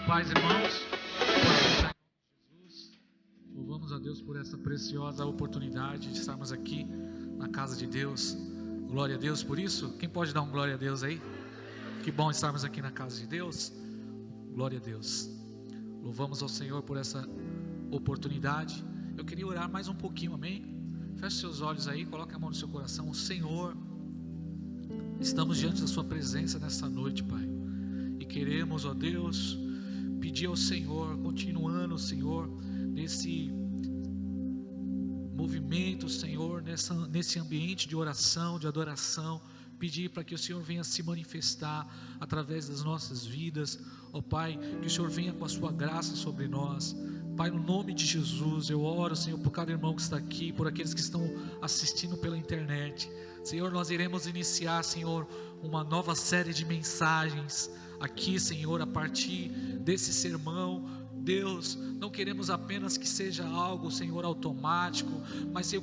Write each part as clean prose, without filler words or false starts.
paz, irmãos. Jesus, louvamos a Deus por essa preciosa oportunidade de estarmos aqui na casa de Deus. Glória a Deus por isso. Quem pode dar um glória a Deus aí? Que bom estarmos aqui na casa de Deus. Glória a Deus. Louvamos ao Senhor por essa oportunidade. Eu queria orar mais um pouquinho, amém? Feche seus olhos aí, coloque a mão no seu coração. Senhor, estamos diante da sua presença nessa noite, Pai, e queremos, ó Deus, pedir ao Senhor, continuando, Senhor, nesse movimento, Senhor, nesse ambiente de oração, de adoração, pedir para que o Senhor venha se manifestar através das nossas vidas, ó Pai, que o Senhor venha com a sua graça sobre nós. Pai, no nome de Jesus, eu oro, Senhor, por cada irmão que está aqui, por aqueles que estão assistindo pela internet. Senhor, nós iremos iniciar, Senhor, uma nova série de mensagens aqui, Senhor, a partir desse sermão. Deus, não queremos apenas que seja algo, Senhor, automático, mas eu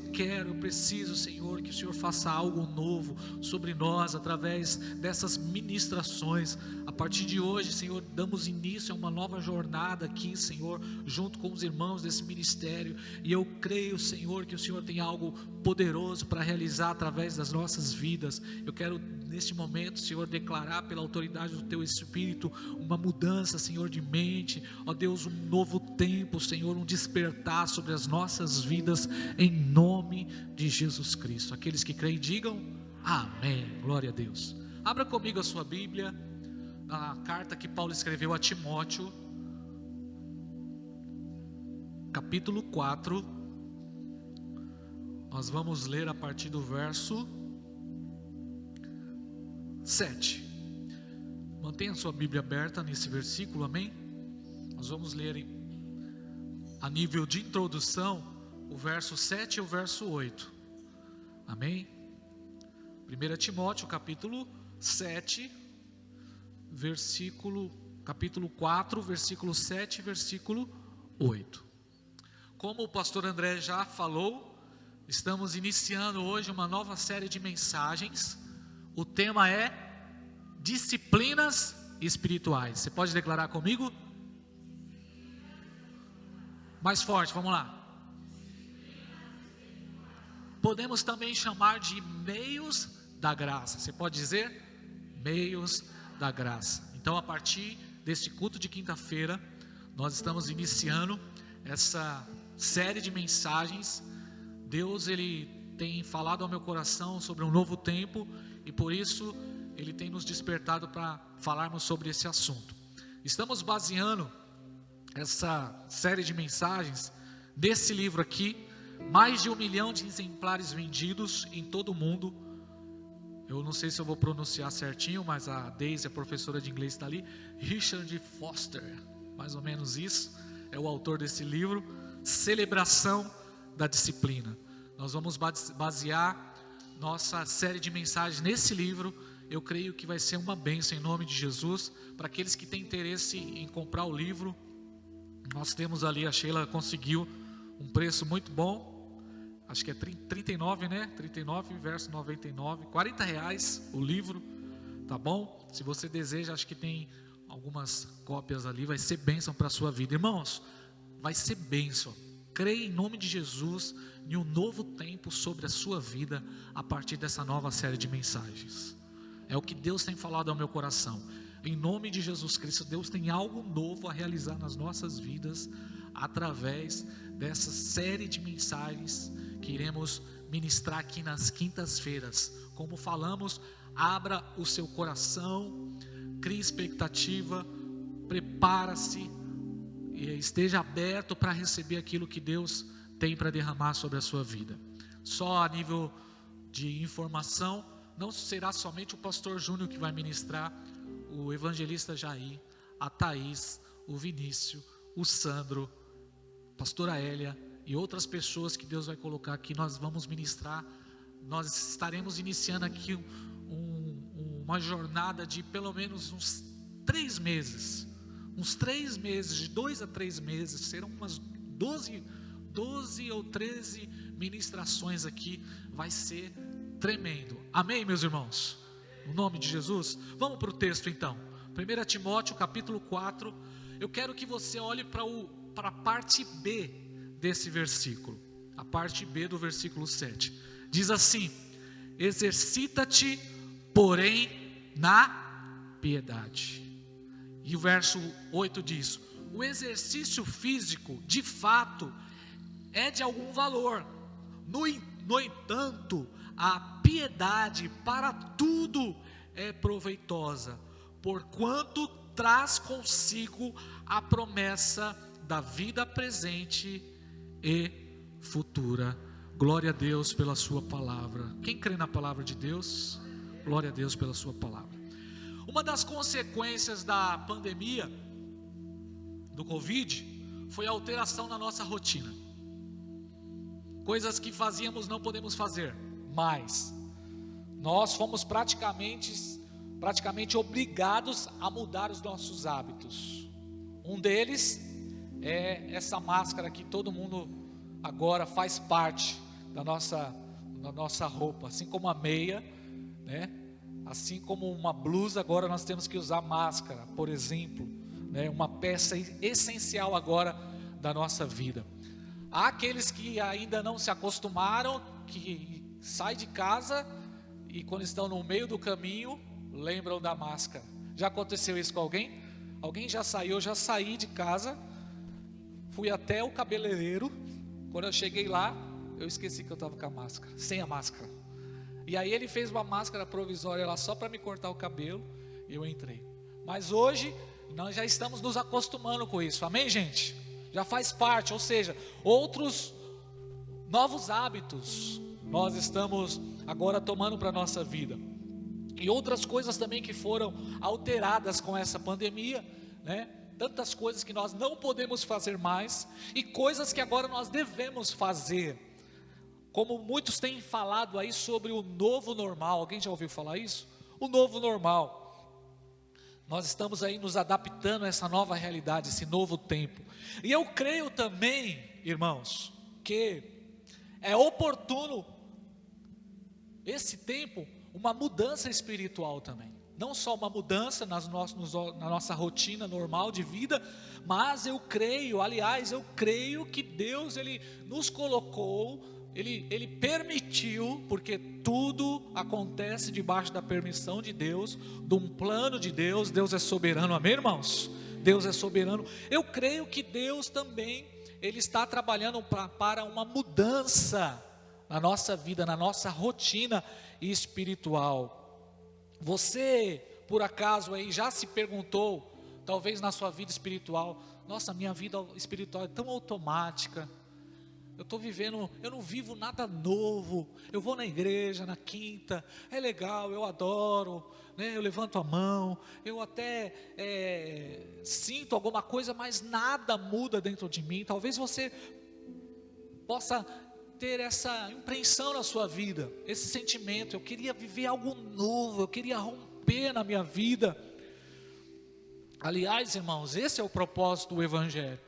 preciso, Senhor, que o Senhor faça algo novo sobre nós, através dessas ministrações. A partir de hoje, Senhor, damos início a uma nova jornada aqui, Senhor, junto com os irmãos desse ministério, e eu creio, Senhor, que o Senhor tem algo poderoso para realizar através das nossas vidas. Eu quero, neste momento, Senhor, declarar pela autoridade do Teu Espírito, uma mudança, Senhor, de mente, ó Deus, um novo tempo, Senhor, um despertar sobre as nossas vidas, em nome de Jesus Cristo. Aqueles que creem, digam amém, glória a Deus. Abra comigo a sua Bíblia, na carta que Paulo escreveu a Timóteo, capítulo 4, nós vamos ler a partir do verso 7. Mantenha a sua Bíblia aberta nesse versículo, amém? Nós vamos ler a nível de introdução o verso 7 e o verso 8, amém? 1 Timóteo capítulo 7, capítulo 4, versículo 7 e versículo 8. Como o pastor André já falou, estamos iniciando hoje uma nova série de mensagens. O tema é disciplinas espirituais. Você pode declarar comigo? Mais forte, vamos lá. Podemos também chamar de meios da graça. Você pode dizer? Meios da graça. Então, a partir desse culto de quinta-feira, nós estamos iniciando essa série de mensagens. Deus, Ele tem falado ao meu coração sobre um novo tempo, e por isso Ele tem nos despertado para falarmos sobre esse assunto. Estamos baseando essa série de mensagens desse livro aqui, mais de 1 milhão de exemplares vendidos em todo o mundo. Eu não sei se eu vou pronunciar certinho, mas a Daisy, a professora de inglês, está ali. Richard Foster, mais ou menos isso, é o autor desse livro, Celebração da Disciplina. Nós vamos basear nossa série de mensagens nesse livro. Eu creio que vai ser uma bênção em nome de Jesus. Para aqueles que têm interesse em comprar o livro, nós temos ali, a Sheila conseguiu um preço muito bom, acho que é 39, né? 39 versus 99, R$40 o livro, tá bom? Se você deseja, acho que tem algumas cópias ali, vai ser bênção para a sua vida. Irmãos, vai ser bênção. Creia em nome de Jesus em um novo tempo sobre a sua vida, a partir dessa nova série de mensagens. É o que Deus tem falado ao meu coração. Em nome de Jesus Cristo, Deus tem algo novo a realizar nas nossas vidas, através dessa série de mensagens que iremos ministrar aqui nas quintas-feiras. Como falamos, abra o seu coração, crie expectativa, prepara-se e esteja aberto para receber aquilo que Deus tem para derramar sobre a sua vida. Só a nível de informação, não será somente o pastor Júnior que vai ministrar, o evangelista Jair, a Thaís, o Vinícius, o Sandro, pastora Hélia e outras pessoas que Deus vai colocar aqui. Nós vamos ministrar. Nós estaremos iniciando aqui uma jornada de pelo menos uns 3 meses, de 2 a 3 meses, serão umas 12 ou 13 ministrações aqui. Vai ser tremendo, amém, meus irmãos? No nome de Jesus. Vamos para o texto então. 1 Timóteo capítulo 4. eu quero que você olhe para a parte B desse versículo. A parte B do versículo 7. Diz assim: exercita-te, porém, na piedade. E o verso 8 diz: o exercício físico, de fato, é de algum valor. No entanto, a piedade para tudo é proveitosa, porquanto traz consigo a promessa da vida presente e futura. Glória a Deus pela sua palavra. Quem crê na palavra de Deus? Glória a Deus pela sua palavra. Uma das consequências da pandemia do Covid foi a alteração na nossa rotina. Coisas que fazíamos não podemos fazer mais. Nós fomos praticamente obrigados a mudar os nossos hábitos. Um deles é essa máscara que todo mundo agora faz parte da nossa roupa, assim como a meia, né? Assim como uma blusa, agora nós temos que usar máscara, por exemplo, né? Uma peça essencial agora da nossa vida. Há aqueles que ainda não se acostumaram, que saem de casa e quando estão no meio do caminho, lembram da máscara. Já aconteceu isso com alguém? Alguém já saiu? Eu já saí de casa, fui até o cabeleireiro. Quando eu cheguei lá, eu esqueci que eu estava com a máscara, sem a máscara. E aí ele fez uma máscara provisória lá só para me cortar o cabelo, e eu entrei. Mas hoje nós já estamos nos acostumando com isso, amém, gente? Já faz parte, ou seja, outros novos hábitos nós estamos agora tomando para a nossa vida. E outras coisas também que foram alteradas com essa pandemia, né? Tantas coisas que nós não podemos fazer mais, e coisas que agora nós devemos fazer. Como muitos têm falado aí sobre o novo normal. Alguém já ouviu falar isso? O novo normal. Nós estamos aí nos adaptando a essa nova realidade, esse novo tempo. E eu creio também, irmãos, que é oportuno esse tempo, uma mudança espiritual também. Não só uma mudança na nossa rotina normal de vida, mas eu creio que Deus, Ele nos colocou, Ele permitiu, porque tudo acontece debaixo da permissão de Deus, de um plano de Deus. Deus é soberano, amém, irmãos? Deus é soberano. Eu creio que Deus também, Ele está trabalhando para uma mudança na nossa vida, na nossa rotina espiritual. Você, por acaso aí, já se perguntou, talvez na sua vida espiritual: nossa, minha vida espiritual é tão automática, eu não vivo nada novo, eu vou na igreja na quinta, é legal, eu adoro, né? Eu levanto a mão, eu até sinto alguma coisa, mas nada muda dentro de mim. Talvez você possa ter essa impressão na sua vida, esse sentimento: eu queria viver algo novo, eu queria romper na minha vida. Aliás, irmãos, esse é o propósito do Evangelho.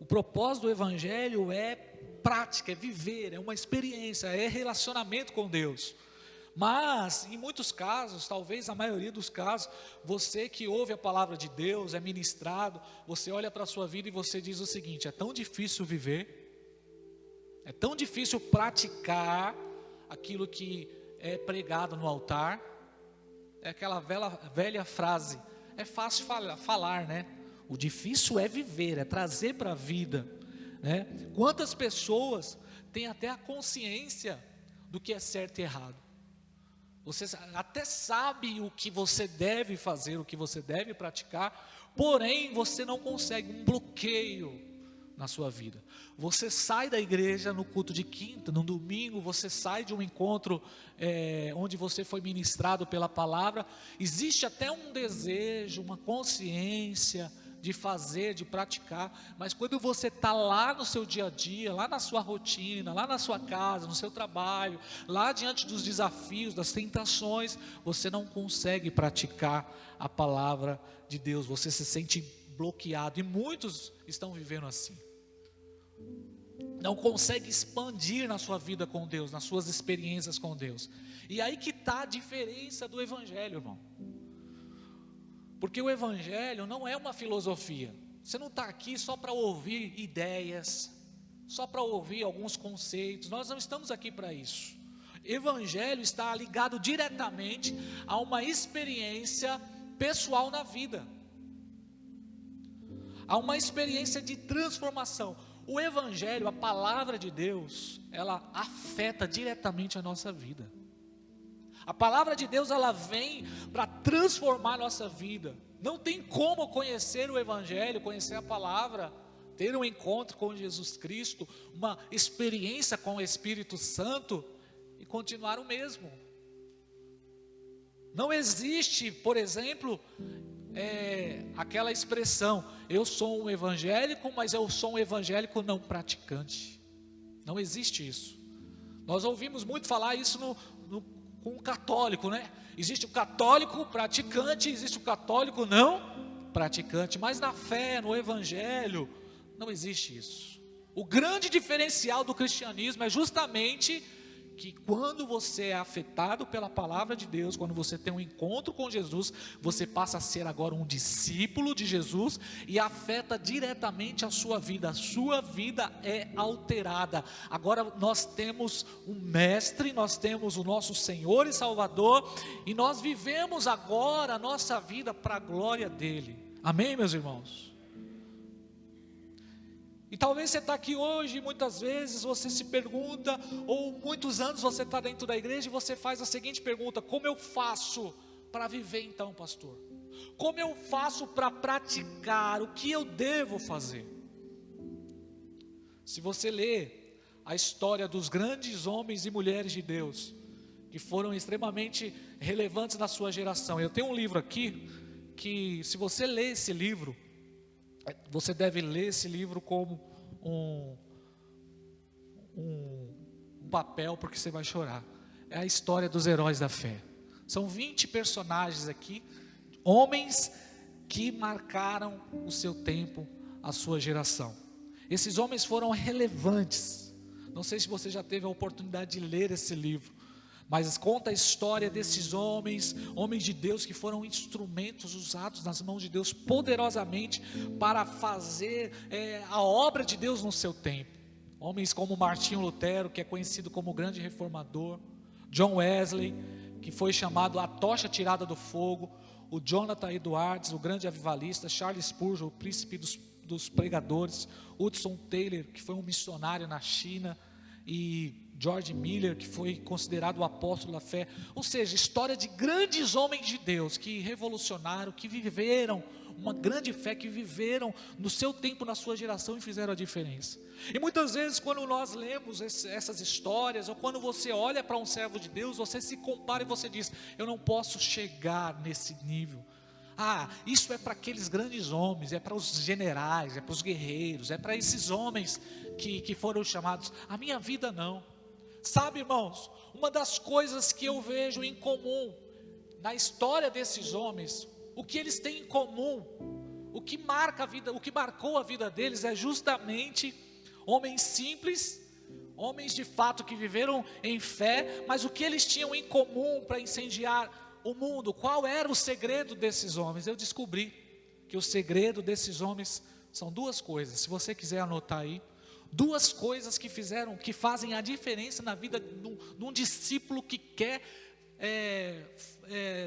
O propósito do Evangelho é prática, é viver, é uma experiência, é relacionamento com Deus. Mas, em muitos casos, talvez a maioria dos casos, você que ouve a palavra de Deus, é ministrado, você olha para a sua vida e você diz o seguinte: é tão difícil viver, é tão difícil praticar aquilo que é pregado no altar. É aquela velha frase: é fácil falar, né? O difícil é viver, é trazer para a vida, né? Quantas pessoas têm até a consciência do que é certo e errado? Você até sabe o que você deve fazer, o que você deve praticar, porém você não consegue, um bloqueio na sua vida. Você sai da igreja no culto de quinta, no domingo, você sai de um encontro onde você foi ministrado pela palavra, existe até um desejo, uma consciência de fazer, de praticar, mas quando você está lá no seu dia a dia, lá na sua rotina, lá na sua casa, no seu trabalho, lá diante dos desafios, das tentações, você não consegue praticar a palavra de Deus, você se sente bloqueado, e muitos estão vivendo assim. Não consegue expandir na sua vida com Deus, nas suas experiências com Deus. E aí que está a diferença do Evangelho, irmão. Porque o Evangelho não é uma filosofia. Você não está aqui só para ouvir ideias, só para ouvir alguns conceitos. Nós não estamos aqui para isso. Evangelho está ligado diretamente a uma experiência pessoal na vida, a uma experiência de transformação. O Evangelho, a palavra de Deus, ela afeta diretamente a nossa vida. A palavra de Deus, ela vem para transformar a nossa vida. Não tem como conhecer o Evangelho, conhecer a palavra, ter um encontro com Jesus Cristo, uma experiência com o Espírito Santo e continuar o mesmo. Não existe, por exemplo, aquela expressão: eu sou um evangélico, mas eu sou um evangélico não praticante. Não existe isso. Nós ouvimos muito falar isso com o católico, né? Existe o católico praticante, existe o católico não praticante, mas na fé, no evangelho, não existe isso. O grande diferencial do cristianismo é justamente que quando você é afetado pela palavra de Deus, quando você tem um encontro com Jesus, você passa a ser agora um discípulo de Jesus e afeta diretamente a sua vida é alterada. Agora nós temos um mestre, nós temos o nosso Senhor e Salvador, e nós vivemos agora a nossa vida para a glória dele. Amém, meus irmãos? E talvez você está aqui hoje e muitas vezes você se pergunta, ou muitos anos você está dentro da igreja e você faz a seguinte pergunta: como eu faço para viver então, pastor? Como eu faço para praticar? O que eu devo fazer? Se você ler a história dos grandes homens e mulheres de Deus, que foram extremamente relevantes na sua geração, eu tenho um livro aqui, que se você ler esse livro, você deve ler esse livro como um papel, porque você vai chorar. É a história dos heróis da fé. São 20 personagens aqui, homens que marcaram o seu tempo, a sua geração. Esses homens foram relevantes. Não sei se você já teve a oportunidade de ler esse livro, mas conta a história desses homens de Deus, que foram instrumentos usados nas mãos de Deus poderosamente para fazer a obra de Deus no seu tempo. Homens como Martinho Lutero, que é conhecido como o grande reformador, John Wesley, que foi chamado a tocha tirada do fogo, o Jonathan Edwards, o grande avivalista, Charles Spurgeon, o príncipe dos pregadores, Hudson Taylor, que foi um missionário na China, e George Miller, que foi considerado o apóstolo da fé. Ou seja, história de grandes homens de Deus que revolucionaram, que viveram uma grande fé, que viveram no seu tempo, na sua geração, e fizeram a diferença. E muitas vezes quando nós lemos essas histórias, ou quando você olha para um servo de Deus, você se compara e você diz: eu não posso chegar nesse nível. Isso é para aqueles grandes homens, é para os generais, é para os guerreiros, é para esses homens que foram chamados. A minha vida não. Sabe, irmãos, uma das coisas que eu vejo em comum na história desses homens, o que eles têm em comum, o que marcou a vida deles é justamente homens simples, homens de fato que viveram em fé, mas o que eles tinham em comum para incendiar o mundo? Qual era o segredo desses homens? Eu descobri que o segredo desses homens são duas coisas. Se você quiser anotar aí, duas coisas que fazem a diferença na vida de um discípulo que quer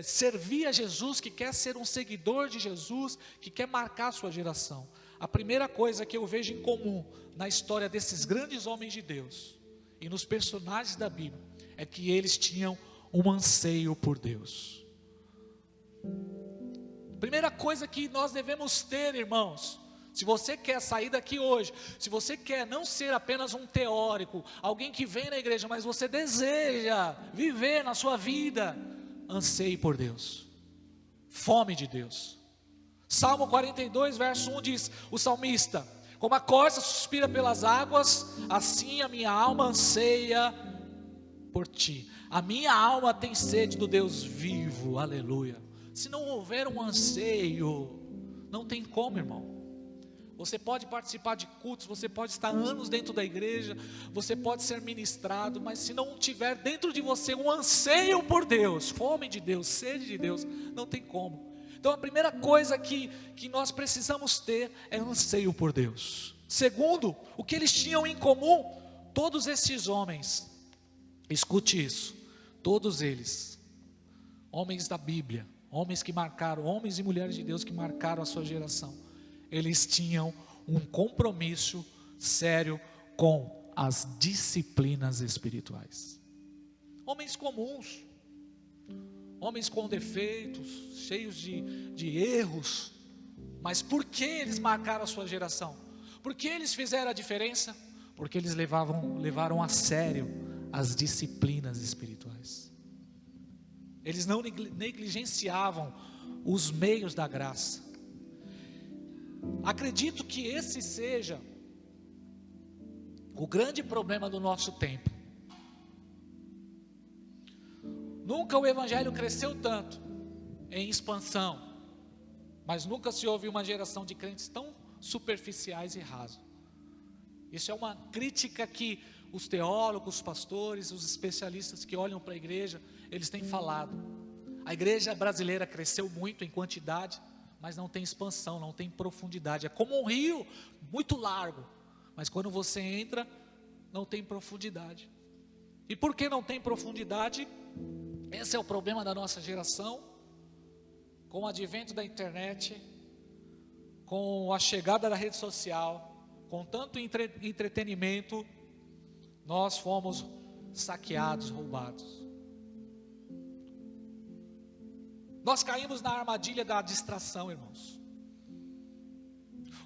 servir a Jesus, que quer ser um seguidor de Jesus, que quer marcar a sua geração. A primeira coisa que eu vejo em comum na história desses grandes homens de Deus e nos personagens da Bíblia é que eles tinham um anseio por Deus. Primeira coisa que nós devemos ter, irmãos, se você quer sair daqui hoje, se você quer não ser apenas um teórico, alguém que vem na igreja, mas você deseja viver na sua vida, anseie por Deus, fome de Deus. Salmo 42, verso 1 diz o salmista: como a corça suspira pelas águas, assim a minha alma anseia por ti. A minha alma tem sede do Deus vivo, aleluia. Se não houver um anseio, não tem como, irmão. Você pode participar de cultos, você pode estar anos dentro da igreja, você pode ser ministrado, mas se não tiver dentro de você um anseio por Deus, fome de Deus, sede de Deus, não tem como. Então a primeira coisa que nós precisamos ter é anseio por Deus. Segundo, o que eles tinham em comum, todos esses homens, escute isso, todos eles, homens da Bíblia, homens que marcaram, homens e mulheres de Deus que marcaram a sua geração, eles tinham um compromisso sério com as disciplinas espirituais. Homens comuns, homens com defeitos, cheios de erros, mas por que eles marcaram a sua geração? Por que eles fizeram a diferença? Porque eles levaram a sério as disciplinas espirituais. Eles não negligenciavam os meios da graça. Acredito que esse seja o grande problema do nosso tempo. Nunca o evangelho cresceu tanto em expansão, mas nunca se houve uma geração de crentes tão superficiais e rasos. Isso é uma crítica que os teólogos, os pastores, os especialistas que olham para a igreja, eles têm falado. A igreja brasileira cresceu muito em quantidade, mas não tem expansão, não tem profundidade. É como um rio muito largo, mas quando você entra, não tem profundidade. E por que não tem profundidade? Esse é o problema da nossa geração. Com o advento da internet, com a chegada da rede social, com tanto entretenimento, nós fomos saqueados, roubados. Nós caímos na armadilha da distração, irmãos.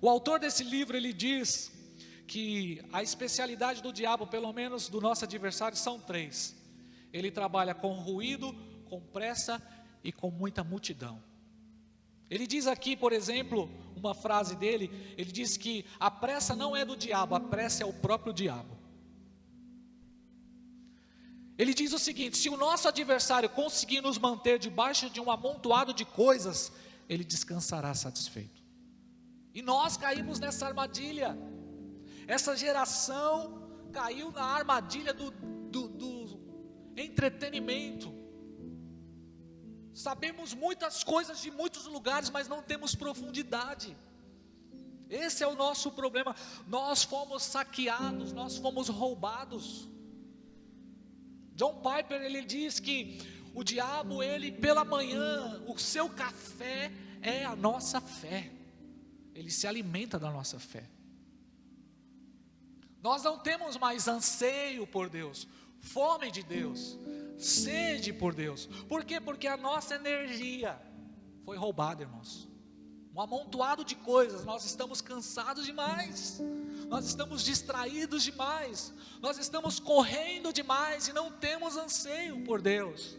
O autor desse livro, ele diz que a especialidade do diabo, pelo menos do nosso adversário, são 3. Ele trabalha com ruído, com pressa e com muita multidão. Ele diz aqui, por exemplo, uma frase dele, ele diz que a pressa não é do diabo, a pressa é o próprio diabo. Ele diz o seguinte: se o nosso adversário conseguir nos manter debaixo de um amontoado de coisas, ele descansará satisfeito. E nós caímos nessa armadilha. Essa geração caiu na armadilha do entretenimento. Sabemos muitas coisas de muitos lugares, mas não temos profundidade. Esse é o nosso problema. Nós fomos saqueados, nós fomos roubados. John Piper, ele diz que o diabo, ele pela manhã, o seu café é a nossa fé. Ele se alimenta da nossa fé. Nós não temos mais anseio por Deus, fome de Deus, sede por Deus. Por quê? Porque a nossa energia foi roubada, irmãos. Um amontoado de coisas, nós estamos cansados demais, nós estamos distraídos demais, nós estamos correndo demais e não temos anseio por Deus.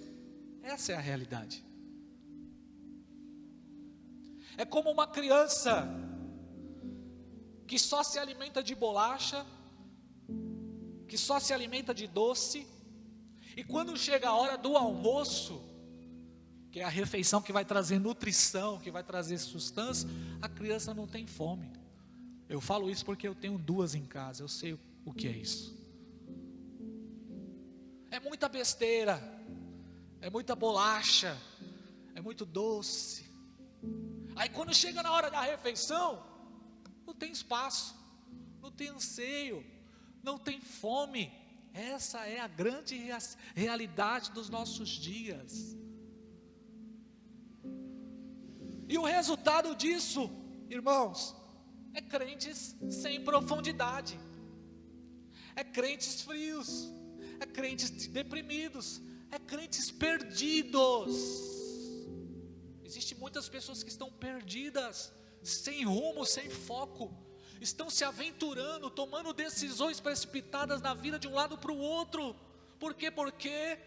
Essa é a realidade. É como uma criança que só se alimenta de bolacha, que só se alimenta de doce, e quando chega a hora do almoço, que é a refeição que vai trazer nutrição, que vai trazer sustância, a criança não tem fome. Eu falo isso porque eu tenho 2 em casa, eu sei o que é isso. É muita besteira, é muita bolacha, é muito doce. Aí quando chega na hora da refeição, não tem espaço, não tem anseio, não tem fome. Essa é a grande realidade dos nossos dias. E o resultado disso, irmãos, é crentes sem profundidade, é crentes frios, é crentes deprimidos, é crentes perdidos. Existem muitas pessoas que estão perdidas, sem rumo, sem foco, estão se aventurando, tomando decisões precipitadas na vida de um lado para o outro. Por quê? Porque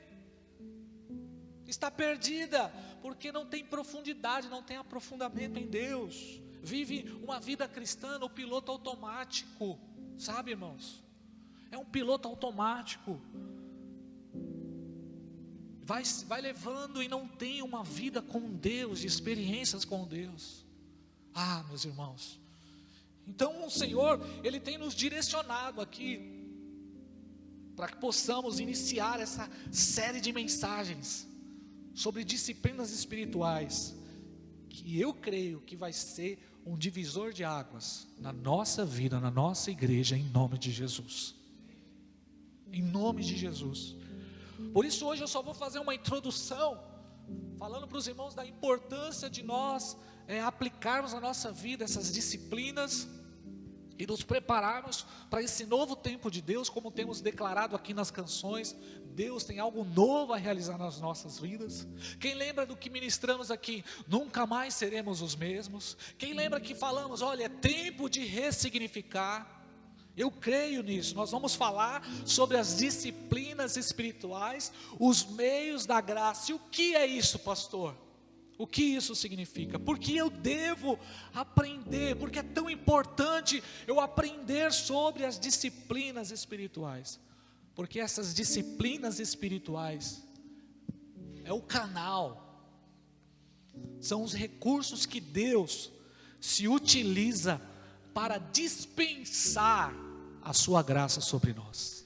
está perdida, porque não tem profundidade, não tem aprofundamento em Deus, vive uma vida cristã no piloto automático, sabe, irmãos? É um piloto automático, vai levando e não tem uma vida com Deus, de experiências com Deus. Ah, meus irmãos, então o Senhor, Ele tem nos direcionado aqui, para que possamos iniciar essa série de mensagens, sobre disciplinas espirituais. que eu creio que vai ser um divisor de águas na nossa vida, na nossa igreja, em nome de Jesus. Em nome de Jesus. Por isso hoje eu só vou fazer uma introdução, falando para os irmãos da importância de nós aplicarmos na nossa vida essas disciplinas e nos prepararmos para esse novo tempo de Deus, como temos declarado aqui nas canções. Deus tem algo novo a realizar nas nossas vidas. Quem lembra do que ministramos aqui? Nunca mais seremos os mesmos. Quem lembra que falamos, olha, é tempo de ressignificar? Eu creio nisso. Nós vamos falar sobre as disciplinas espirituais, os meios da graça. E o que é isso, pastor? O que isso significa? Porque eu devo aprender, porque é tão importante eu aprender sobre as disciplinas espirituais. Porque essas disciplinas espirituais é o canal, são os recursos que Deus se utiliza para dispensar a sua graça sobre nós.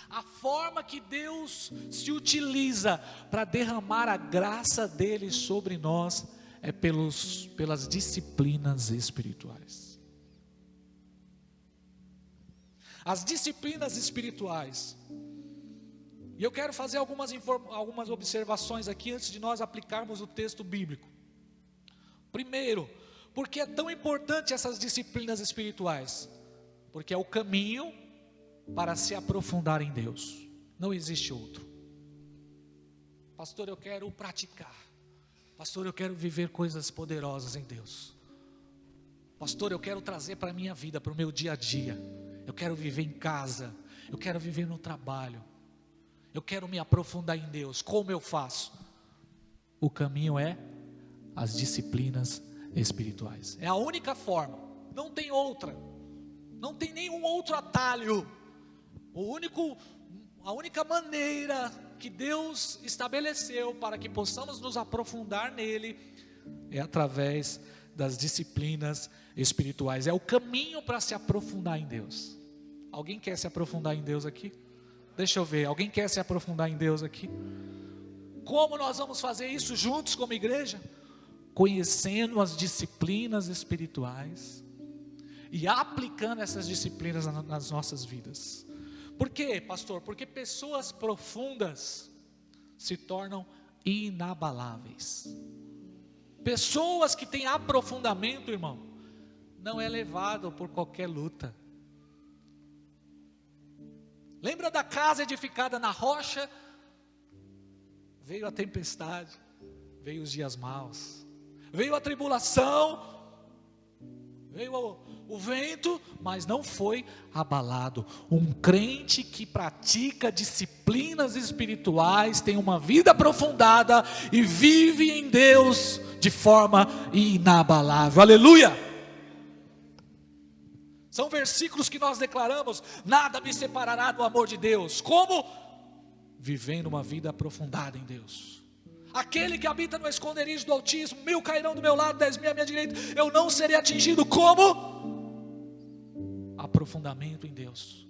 A forma que Deus se utiliza para derramar a graça dele sobre nós é pelas disciplinas espirituais. As disciplinas espirituais. E eu quero fazer algumas observações aqui antes de nós aplicarmos o texto bíblico. Primeiro, por que é tão importante essas disciplinas espirituais? Porque é o caminho para se aprofundar em Deus. Não existe outro. Pastor, eu quero praticar. Pastor, eu quero viver coisas poderosas em Deus. Pastor, eu quero trazer para a minha vida, para o meu dia a dia. Eu quero viver em casa. Eu quero viver no trabalho. Eu quero me aprofundar em Deus. Como eu faço? O caminho é as disciplinas espirituais. É a única forma. Não tem outra. Não tem nenhum outro atalho. A única maneira que Deus estabeleceu para que possamos nos aprofundar nele é através das disciplinas espirituais. É o caminho para se aprofundar em Deus. Alguém quer se aprofundar em Deus aqui? Deixa eu ver, alguém quer se aprofundar em Deus aqui? Como nós vamos fazer isso juntos como igreja? Conhecendo as disciplinas espirituais e aplicando essas disciplinas nas nossas vidas. Por quê, pastor? Porque pessoas profundas se tornam inabaláveis. Pessoas que têm aprofundamento, irmão, não é levado por qualquer luta. Lembra da casa edificada na rocha? Veio a tempestade, veio os dias maus, veio a tribulação, veio o vento, mas não foi abalado. Um crente que pratica disciplinas espirituais tem uma vida aprofundada e vive em Deus de forma inabalável. Aleluia! São versículos que nós declaramos: nada me separará do amor de Deus. Como? Vivendo uma vida aprofundada em Deus. Aquele que habita no esconderijo do Altíssimo, 1000 cairão do meu lado, 10.000 à minha direita, eu não serei atingido. Como? Aprofundamento em Deus,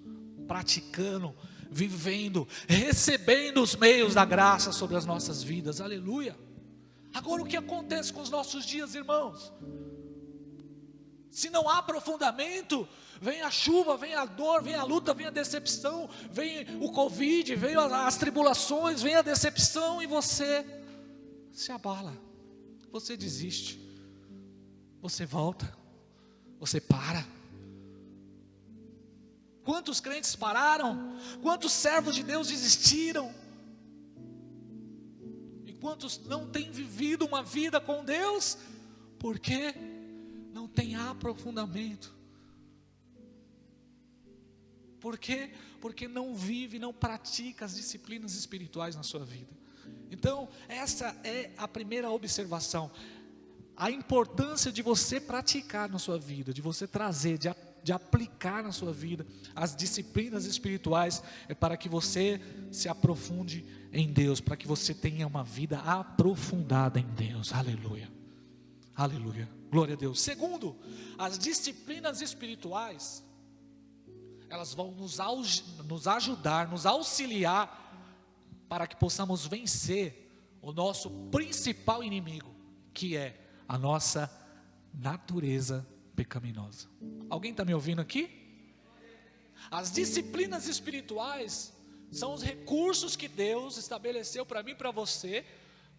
praticando, vivendo, recebendo os meios da graça sobre as nossas vidas. Aleluia! Agora, o que acontece com os nossos dias, irmãos? Se não há aprofundamento, vem a chuva, vem a dor, vem a luta, vem a decepção, vem o Covid, vem as tribulações, vem a decepção e você se abala, você desiste, você volta, você para. Quantos crentes pararam? Quantos servos de Deus desistiram? E quantos não têm vivido uma vida com Deus? Por quê? Não tem aprofundamento. Por quê? Porque não vive, não pratica as disciplinas espirituais na sua vida. Então, essa é a primeira observação. A importância de você praticar na sua vida, de você trazer, de aplicar na sua vida as disciplinas espirituais, é para que você se aprofunde em Deus, para que você tenha uma vida aprofundada em Deus. Aleluia. Aleluia. Glória a Deus. Segundo, as disciplinas espirituais, elas vão nos ajudar, nos auxiliar para que possamos vencer o nosso principal inimigo, que é a nossa natureza pecaminosa. Alguém está me ouvindo aqui? As disciplinas espirituais são os recursos que Deus estabeleceu para mim e para você,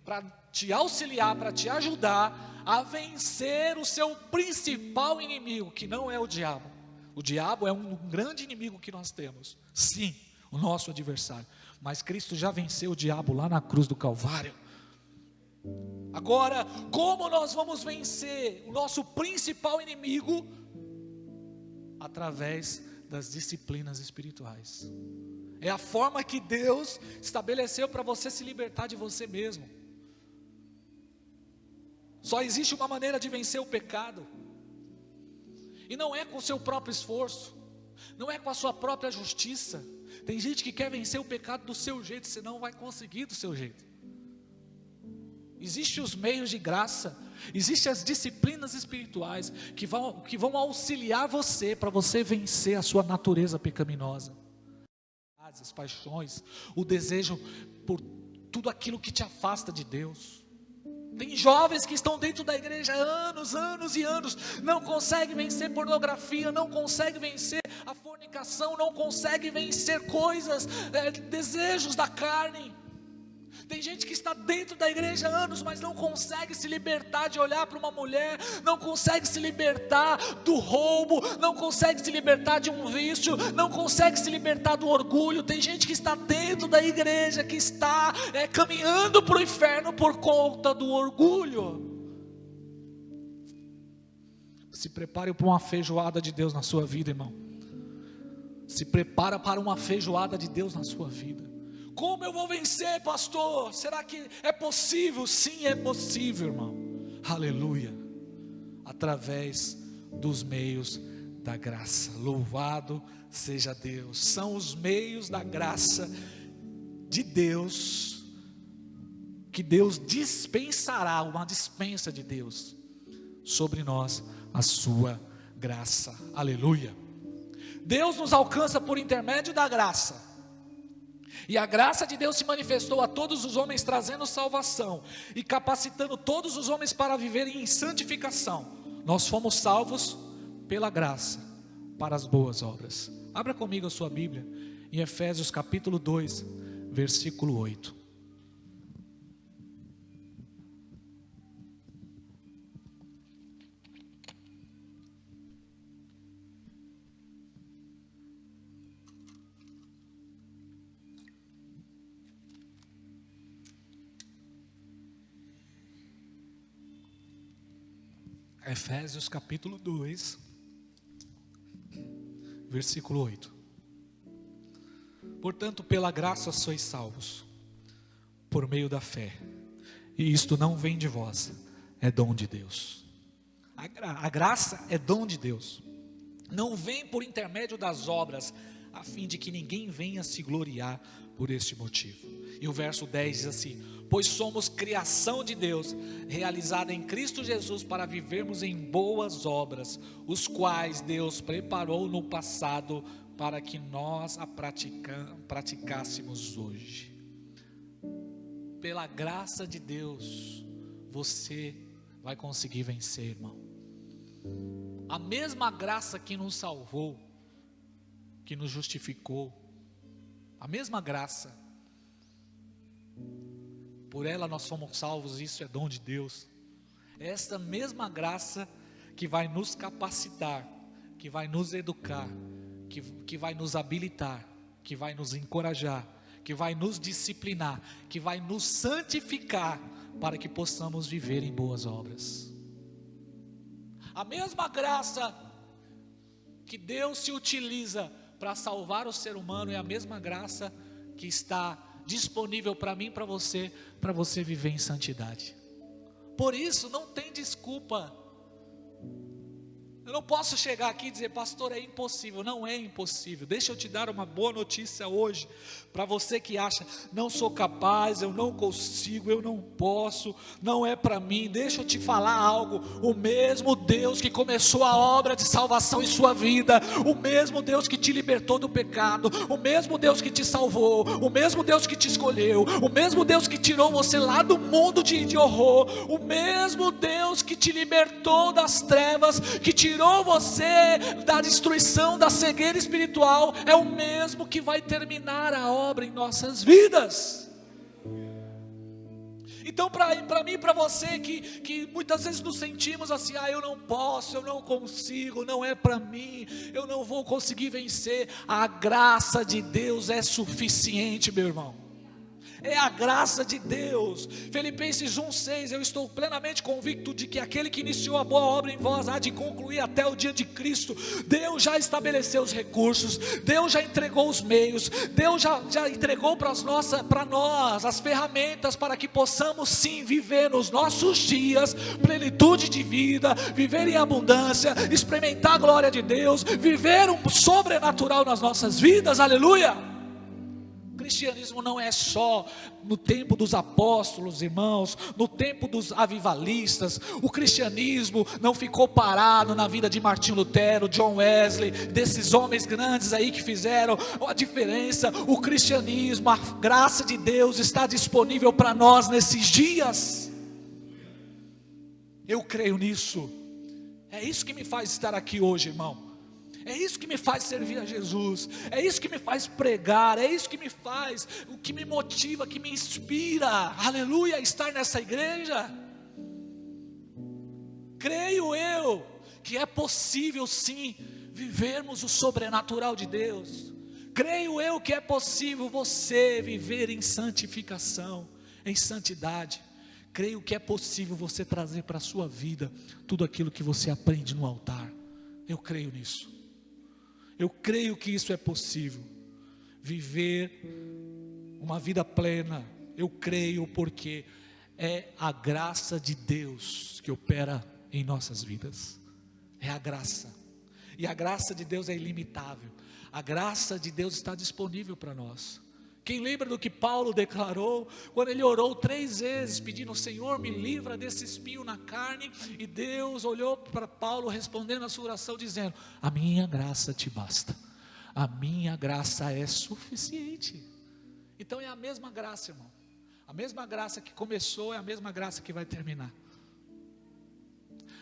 para te auxiliar, para te ajudar a vencer o seu principal inimigo, que não é o diabo. O diabo é um grande inimigo que nós temos, sim, o nosso adversário, mas Cristo já venceu o diabo lá na cruz do Calvário. Agora, como nós vamos vencer o nosso principal inimigo? Através das disciplinas espirituais. É a forma que Deus estabeleceu para você se libertar de você mesmo. Só existe uma maneira de vencer o pecado, e não é com o seu próprio esforço, não é com a sua própria justiça. Tem gente que quer vencer o pecado do seu jeito, você não vai conseguir do seu jeito. Existem os meios de graça, existem as disciplinas espirituais que vão auxiliar você, para você vencer a sua natureza pecaminosa, as paixões, o desejo por tudo aquilo que te afasta de Deus. Tem jovens que estão dentro da igreja há anos e anos, não conseguem vencer pornografia, não conseguem vencer a fornicação, não conseguem vencer coisas, desejos da carne. Tem gente que está dentro da igreja há anos, mas não consegue se libertar de olhar para uma mulher, não consegue se libertar do roubo, não consegue se libertar de um vício, não consegue se libertar do orgulho. Tem gente que está dentro da igreja, que está caminhando para o inferno por conta do orgulho. Se prepare para uma feijoada de Deus na sua vida, irmão. Se prepara para uma feijoada de Deus na sua vida. Como eu vou vencer, pastor? Será que é possível? Sim, é possível, irmão. Aleluia. Através dos meios da graça. Louvado seja Deus. São os meios da graça de Deus, que Deus dispensará, uma dispensa de Deus sobre nós, a sua graça. Aleluia. Deus nos alcança por intermédio da graça. E a graça de Deus se manifestou a todos os homens, trazendo salvação e capacitando todos os homens para viverem em santificação. Nós fomos salvos pela graça para as boas obras. Abra comigo a sua Bíblia em Efésios capítulo 2, versículo 8. Efésios capítulo 2, versículo 8. Portanto, pela graça sois salvos, por meio da fé, e isto não vem de vós, é dom de Deus. A graça é dom de Deus, não vem por intermédio das obras, a fim de que ninguém venha se gloriar por este motivo. E o verso 10 diz assim: pois somos criação de Deus, realizada em Cristo Jesus, para vivermos em boas obras, os quais Deus preparou no passado, para que nós a praticássemos hoje. Pela graça de Deus, você vai conseguir vencer, irmão. A mesma graça que nos salvou, que nos justificou, a mesma graça, por ela nós fomos salvos, isso é dom de Deus. É essa mesma graça que vai nos capacitar, que vai nos educar, que vai nos habilitar, que vai nos encorajar, que vai nos disciplinar, que vai nos santificar, para que possamos viver em boas obras. A mesma graça que Deus se utiliza para salvar o ser humano é a mesma graça que está disponível para mim e para você viver em santidade. Por isso não tem desculpa. Eu não posso chegar aqui e dizer, pastor, é impossível. Não é impossível. Deixa eu te dar uma boa notícia hoje, para você que acha, não sou capaz, eu não consigo, eu não posso, não é para mim. Deixa eu te falar algo. O mesmo Deus que começou a obra de salvação em sua vida, o mesmo Deus que te libertou do pecado, o mesmo Deus que te salvou, o mesmo Deus que te escolheu, o mesmo Deus que tirou você lá do mundo de horror, o mesmo Deus que te libertou das trevas, que tirou você da destruição, da cegueira espiritual, é o mesmo que vai terminar a obra em nossas vidas. Então para mim e para você que muitas vezes nos sentimos assim, eu não posso, eu não consigo, não é para mim, eu não vou conseguir vencer, a graça de Deus é suficiente, meu irmão. É a graça de Deus. Filipenses 1,6, eu estou plenamente convicto de que aquele que iniciou a boa obra em vós há de concluir até o dia de Cristo. Deus já estabeleceu os recursos, Deus já entregou os meios, Deus já entregou para nós as ferramentas para que possamos sim viver nos nossos dias, plenitude de vida, viver em abundância, experimentar a glória de Deus, viver um sobrenatural nas nossas vidas, aleluia. O cristianismo não é só no tempo dos apóstolos, irmãos, no tempo dos avivalistas. O cristianismo não ficou parado na vida de Martinho Lutero, John Wesley, desses homens grandes aí que fizeram a diferença. O cristianismo, a graça de Deus está disponível para nós nesses dias. Eu creio nisso. É isso que me faz estar aqui hoje, irmão. É isso que me faz servir a Jesus, é isso que me faz pregar, é isso que me faz, o que me motiva, que me inspira, aleluia, a estar nessa igreja. Creio eu que é possível sim vivermos o sobrenatural de Deus. Creio eu que é possível você viver em santificação, em santidade. Creio que é possível você trazer para a sua vida tudo aquilo que você aprende no altar. Eu creio nisso. Eu creio que isso é possível, viver uma vida plena. Eu creio porque é a graça de Deus que opera em nossas vidas. É a graça, e a graça de Deus é ilimitável. A graça de Deus está disponível para nós. Quem lembra do que Paulo declarou, quando ele orou 3 vezes, pedindo, Senhor, me livra desse espinho na carne, e Deus olhou para Paulo, respondendo a sua oração, dizendo, a minha graça te basta, a minha graça é suficiente. Então é a mesma graça, irmão, a mesma graça que começou, é a mesma graça que vai terminar.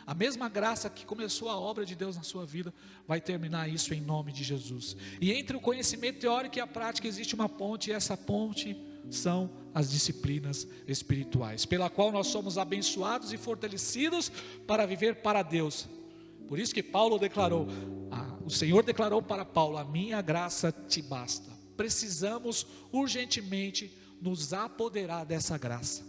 A mesma graça que começou a obra de Deus na sua vida, vai terminar isso em nome de Jesus. E entre o conhecimento teórico e a prática existe uma ponte, e essa ponte são as disciplinas espirituais, pela qual nós somos abençoados e fortalecidos para viver para Deus. Por isso que Paulo declarou, o Senhor declarou para Paulo, a minha graça te basta. Precisamos urgentemente nos apoderar dessa graça.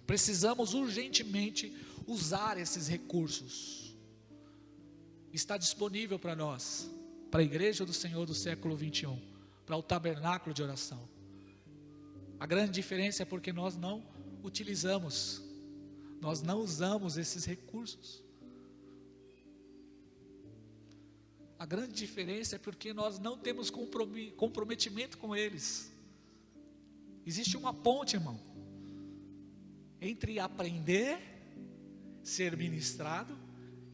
Precisamos urgentemente usar esses recursos. Está disponível para nós, para a igreja do Senhor do século 21, para o tabernáculo de oração. A grande diferença é porque nós não utilizamos, nós não usamos esses recursos. A grande diferença é porque nós não temos comprometimento com eles. Existe uma ponte, irmão, entre aprender, ser ministrado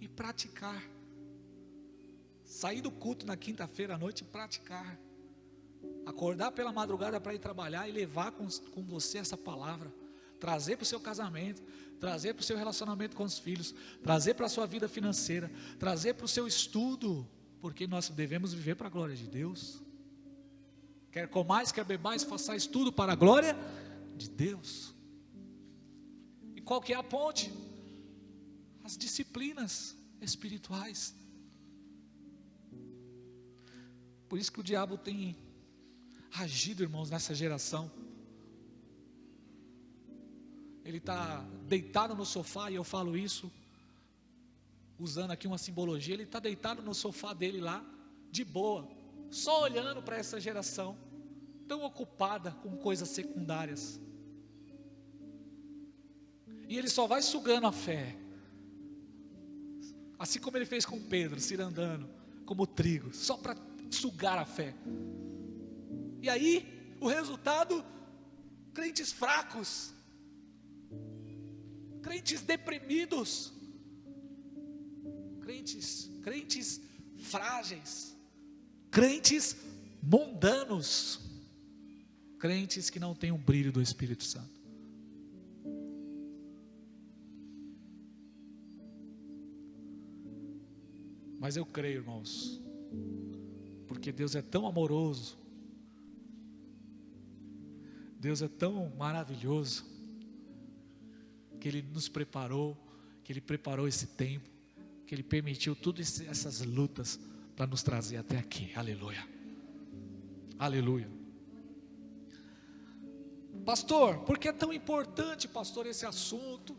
e praticar. Sair do culto na quinta-feira à noite e praticar. Acordar pela madrugada para ir trabalhar e levar com você essa palavra. Trazer para o seu casamento, trazer para o seu relacionamento com os filhos, trazer para a sua vida financeira, trazer para o seu estudo, porque nós devemos viver para a glória de Deus. Quer comais, quer bebais, façais tudo para a glória de Deus. E qual que é a ponte? As disciplinas espirituais. Por isso que o diabo tem agido, irmãos, nessa geração. Ele está deitado no sofá, e eu falo isso usando aqui uma simbologia. Ele está deitado no sofá dele lá, de boa, só olhando para essa geração tão ocupada com coisas secundárias, e ele só vai sugando a fé. Assim como ele fez com Pedro, se ir andando como trigo, só para sugar a fé. E aí, o resultado, crentes fracos, crentes deprimidos, crentes frágeis, crentes mundanos, crentes que não têm o brilho do Espírito Santo. Mas eu creio, irmãos, porque Deus é tão amoroso, Deus é tão maravilhoso, que Ele nos preparou, que Ele preparou esse tempo, que Ele permitiu todas essas lutas para nos trazer até aqui. Aleluia, aleluia. Pastor, por que é tão importante, pastor, esse assunto?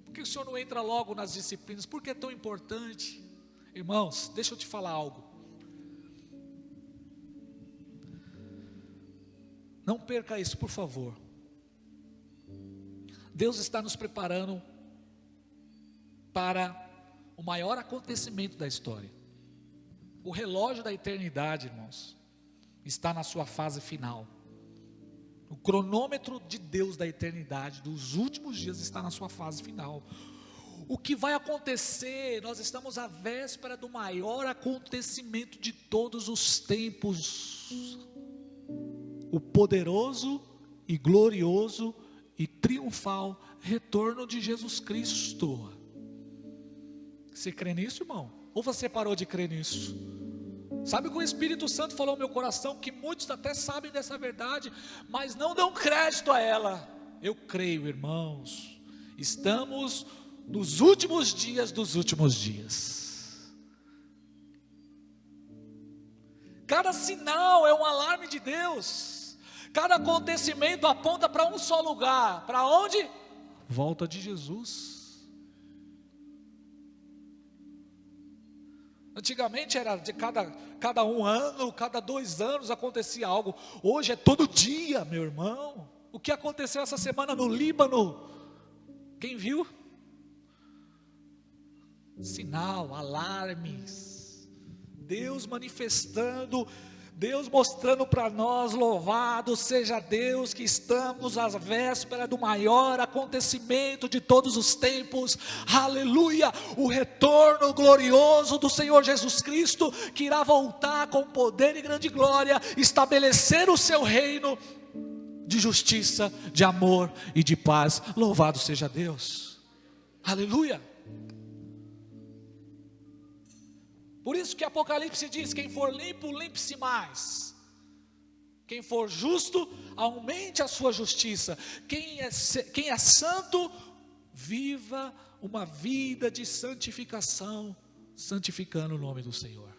Por que o senhor não entra logo nas disciplinas? Por que é tão importante? Irmãos, deixa eu te falar algo. Não perca isso, por favor. Deus está nos preparando para o maior acontecimento da história. O relógio da eternidade, irmãos, está na sua fase final. O cronômetro de Deus da eternidade, dos últimos dias, está na sua fase final. O que vai acontecer? Nós estamos à véspera do maior acontecimento de todos os tempos. O poderoso e glorioso e triunfal retorno de Jesus Cristo. Você crê nisso, irmão? Ou você parou de crer nisso? Sabe que o Espírito Santo falou no meu coração, que muitos até sabem dessa verdade, mas não dão crédito a ela. Eu creio, irmãos, estamos nos últimos dias dos últimos dias. Cada sinal é um alarme de Deus. Cada acontecimento aponta para um só lugar. Para onde? Volta de Jesus. Antigamente era de cada um ano, cada 2 anos acontecia algo. Hoje é todo dia, meu irmão. O que aconteceu essa semana no Líbano? Quem viu? Sinal, alarmes. Deus manifestando, Deus mostrando para nós, louvado seja Deus, que estamos à véspera do maior acontecimento de todos os tempos, aleluia, o retorno glorioso do Senhor Jesus Cristo, que irá voltar com poder e grande glória, estabelecer o seu reino de justiça, de amor e de paz, louvado seja Deus, aleluia. Por isso que Apocalipse diz, quem for limpo, limpe-se mais. Quem for justo, aumente a sua justiça. Quem é santo, viva uma vida de santificação, santificando o nome do Senhor.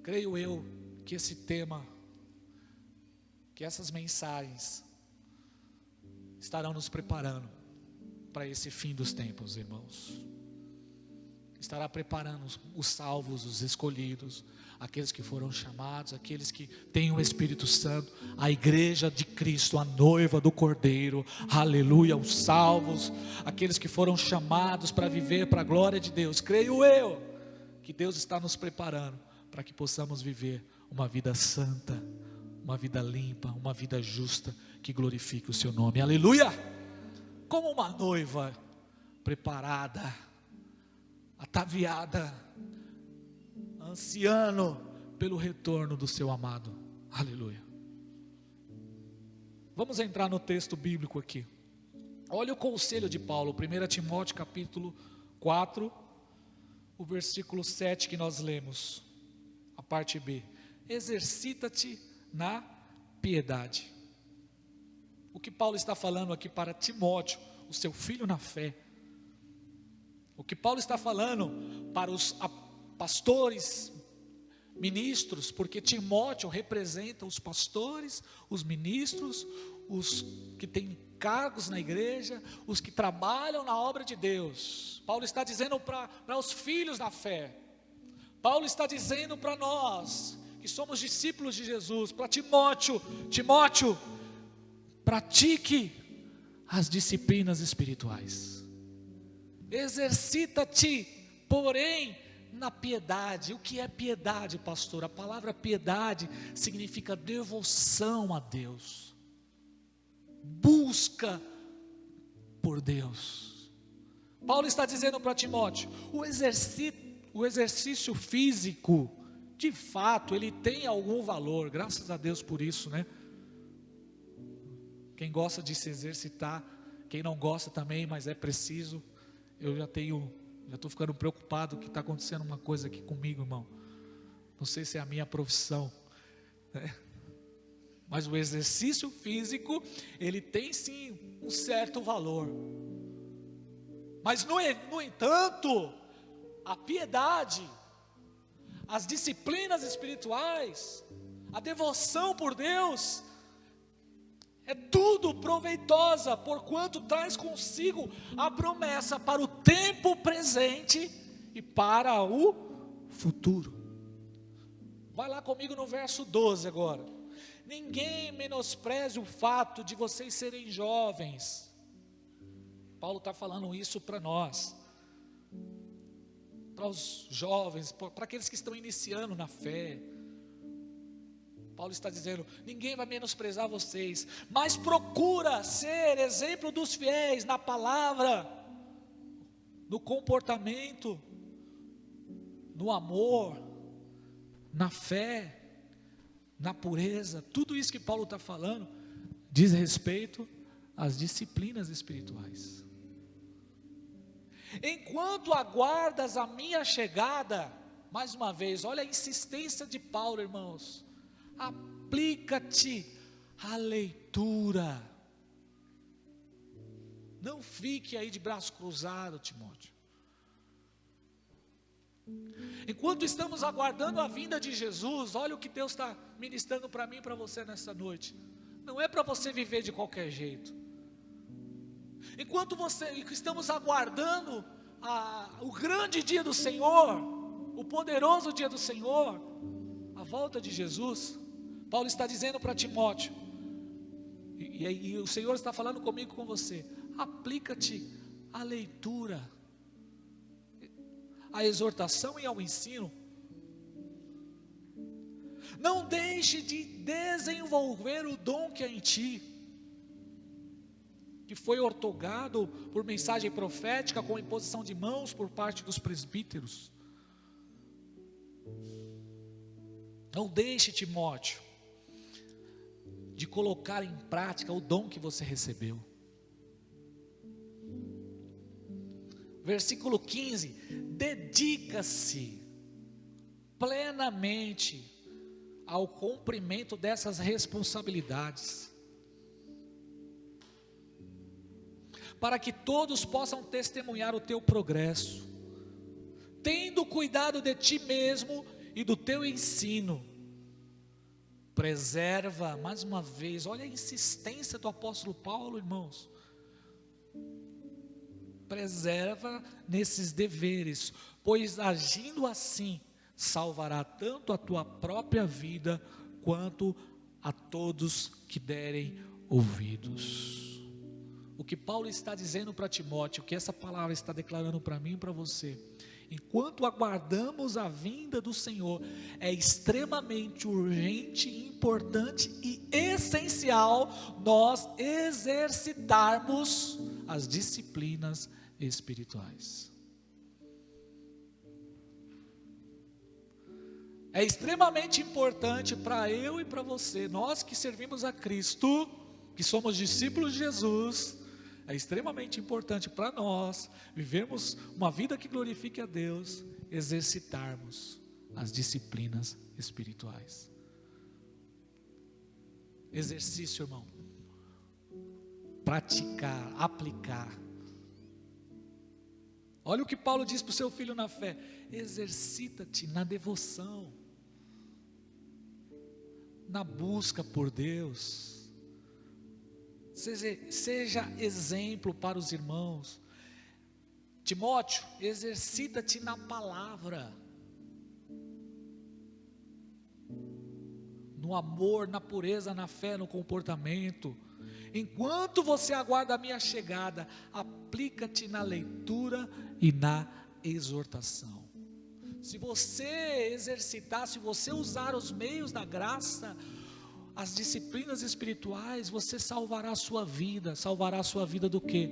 Creio eu que esse tema, que essas mensagens estarão nos preparando para esse fim dos tempos, irmãos. Estará preparando os salvos, os escolhidos, aqueles que foram chamados, aqueles que têm o Espírito Santo, a igreja de Cristo, a noiva do Cordeiro, aleluia, os salvos, aqueles que foram chamados para viver para a glória de Deus. Creio eu que Deus está nos preparando para que possamos viver uma vida santa, uma vida limpa, uma vida justa, que glorifique o seu nome, aleluia. Como uma noiva preparada, ataviada, ansiando pelo retorno do seu amado, aleluia. Vamos entrar no texto bíblico aqui. Olha o conselho de Paulo, 1 Timóteo capítulo 4, o versículo 7 que nós lemos, a parte B. Exercita-te na piedade. O que Paulo está falando aqui para Timóteo, o seu filho na fé. O que Paulo está falando para os pastores, ministros, porque Timóteo representa os pastores, os ministros, os que têm cargos na igreja, os que trabalham na obra de Deus. Paulo está dizendo para os filhos na fé. Paulo está dizendo para nós, que somos discípulos de Jesus, para Timóteo, pratique as disciplinas espirituais. Exercita-te, porém, na piedade. O que é piedade, pastor? A palavra piedade significa devoção a Deus, busca por Deus. Paulo está dizendo para Timóteo, o exercício físico, de fato, ele tem algum valor, graças a Deus por isso, né? Quem gosta de se exercitar, quem não gosta também, mas é preciso. Eu já estou ficando preocupado que está acontecendo uma coisa aqui comigo, irmão. Não sei se é a minha profissão, né? Mas o exercício físico, ele tem sim um certo valor. Mas no entanto, a piedade, as disciplinas espirituais, a devoção por Deus, é tudo proveitosa, porquanto traz consigo a promessa para o tempo presente e para o futuro. Vai lá comigo no verso 12 agora. Ninguém menospreze o fato de vocês serem jovens. Paulo está falando isso para nós, para os jovens, para aqueles que estão iniciando na fé. Paulo está dizendo, ninguém vai menosprezar vocês, mas procura ser exemplo dos fiéis na palavra, no comportamento, no amor, na fé, na pureza. Tudo isso que Paulo está falando diz respeito às disciplinas espirituais. Enquanto aguardas a minha chegada, mais uma vez, olha a insistência de Paulo, irmãos. Aplica-te à leitura. Não fique aí de braço cruzado, Timóteo. Enquanto estamos aguardando a vinda de Jesus, olha o que Deus está ministrando para mim e para você nessa noite. Não é para você viver de qualquer jeito. Enquanto estamos aguardando o grande dia do Senhor, o poderoso dia do Senhor, a volta de Jesus, Paulo está dizendo para Timóteo, e o Senhor está falando comigo, com você, aplica-te à leitura, à exortação e ao ensino. Não deixe de desenvolver o dom que há em ti, que foi outorgado por mensagem profética com imposição de mãos por parte dos presbíteros. Não deixe, Timóteo, de colocar em prática o dom que você recebeu. Versículo 15: dedica-se plenamente ao cumprimento dessas responsabilidades, para que todos possam testemunhar o teu progresso, tendo cuidado de ti mesmo e do teu ensino. Preserva, mais uma vez, olha a insistência do apóstolo Paulo, irmãos. Preserva nesses deveres, pois agindo assim, salvará tanto a tua própria vida, quanto a todos que derem ouvidos. O que Paulo está dizendo para Timóteo, o que essa palavra está declarando para mim e para você, enquanto aguardamos a vinda do Senhor, é extremamente urgente, importante e essencial nós exercitarmos as disciplinas espirituais. É extremamente importante para eu e para você, nós que servimos a Cristo, que somos discípulos de Jesus, é extremamente importante para nós vivermos uma vida que glorifique a Deus, exercitarmos as disciplinas espirituais. Exercício, irmão, praticar, aplicar. Olha o que Paulo diz para o seu filho na fé: exercita-te na devoção, na busca por Deus. Seja exemplo para os irmãos. Timóteo, exercita-te na palavra, no amor, na pureza, na fé, no comportamento. Enquanto você aguarda a minha chegada, aplica-te na leitura e na exortação. Se você exercitar, se você usar os meios da graça, as disciplinas espirituais, você salvará a sua vida. Salvará a sua vida do quê?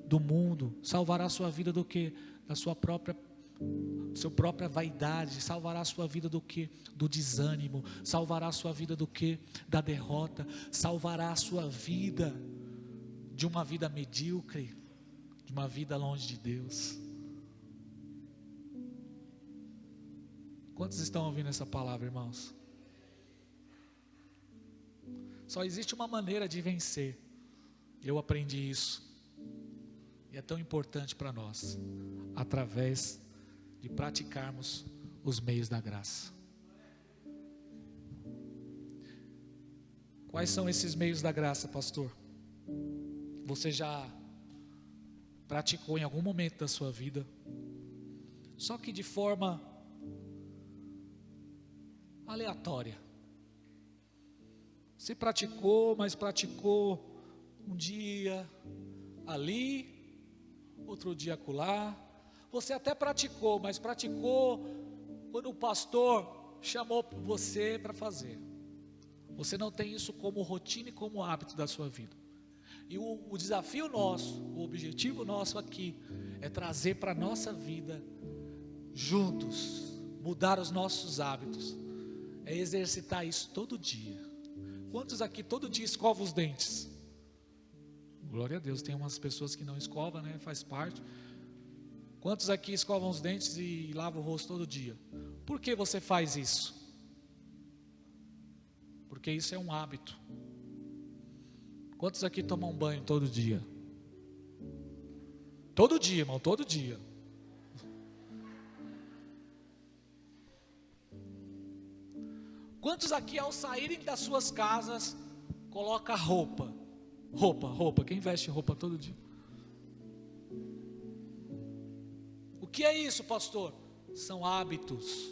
Do mundo. Salvará a sua vida do quê? Da sua própria vaidade. Salvará a sua vida do quê? Do desânimo. Salvará a sua vida do quê? Da derrota. Salvará a sua vida de uma vida medíocre, de uma vida longe de Deus. Quantos estão ouvindo essa palavra, irmãos? Só existe uma maneira de vencer. Eu aprendi isso. E é tão importante para nós. Através de praticarmos os meios da graça. Quais são esses meios da graça, pastor? Você já praticou em algum momento da sua vida? Só que de forma aleatória. Você praticou, mas praticou um dia ali, outro dia acolá. Você até praticou, mas praticou quando o pastor chamou você para fazer. Você não tem isso como rotina e como hábito da sua vida. E o desafio nosso, o objetivo nosso aqui é trazer para a nossa vida, juntos, mudar os nossos hábitos, é exercitar isso todo dia. Quantos aqui todo dia escovam os dentes? Glória a Deus, tem umas pessoas que não escovam, né? Faz parte. Quantos aqui escovam os dentes e lavam o rosto todo dia? Por que você faz isso? Porque isso é um hábito. Quantos aqui tomam banho todo dia? Todo dia, irmão, todo dia. Quantos aqui ao saírem das suas casas coloca roupa? Roupa, quem veste roupa todo dia? O que é isso, pastor? São hábitos.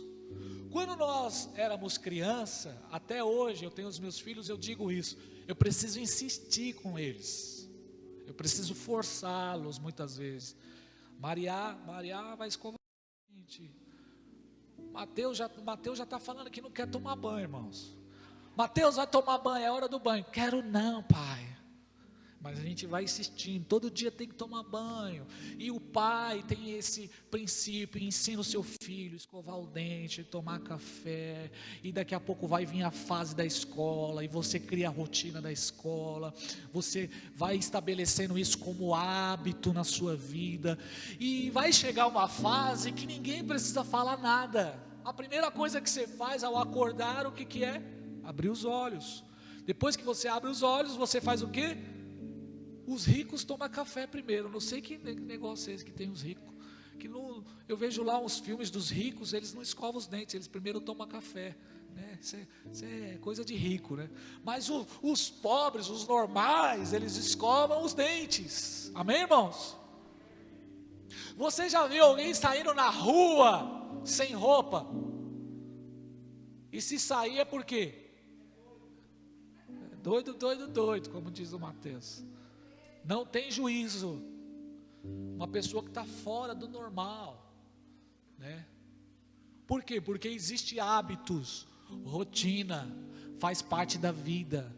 Quando nós éramos criança, até hoje, eu tenho os meus filhos, eu digo isso, eu preciso insistir com eles, eu preciso forçá-los muitas vezes. Maria vai escovar a gente. Mateus já está falando que não quer tomar banho, irmãos. Mateus vai tomar banho, é hora do banho. Quero não, pai. Mas a gente vai insistindo, todo dia tem que tomar banho. E o pai tem esse princípio, ensina o seu filho a escovar o dente, tomar café. E daqui a pouco vai vir a fase da escola, e você cria a rotina da escola. Você vai estabelecendo isso como hábito na sua vida. E vai chegar uma fase que ninguém precisa falar nada. A primeira coisa que você faz ao acordar, o que é? Abrir os olhos. Depois que você abre os olhos, você faz o quê? Os ricos tomam café primeiro. Não sei que negócio é esse que tem os ricos. Eu vejo lá uns filmes dos ricos, eles não escovam os dentes, eles primeiro tomam café. Né? Isso é coisa de rico, né? Mas os pobres, os normais, eles escovam os dentes. Amém, irmãos? Você já viu alguém saindo na rua sem roupa? E se sair é por quê? Doido, como diz o Mateus. Não tem juízo. Uma pessoa que está fora do normal, né? Por quê? Porque existe hábitos, rotina, faz parte da vida.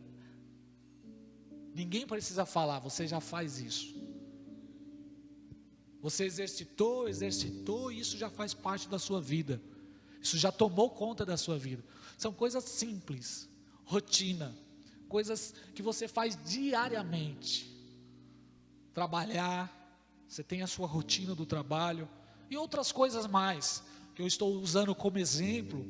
Ninguém precisa falar, você já faz isso. Você exercitou, e isso já faz parte da sua vida. Isso já tomou conta da sua vida. São coisas simples, rotina, coisas que você faz diariamente. Trabalhar, você tem a sua rotina do trabalho e outras coisas mais que eu estou usando como exemplo.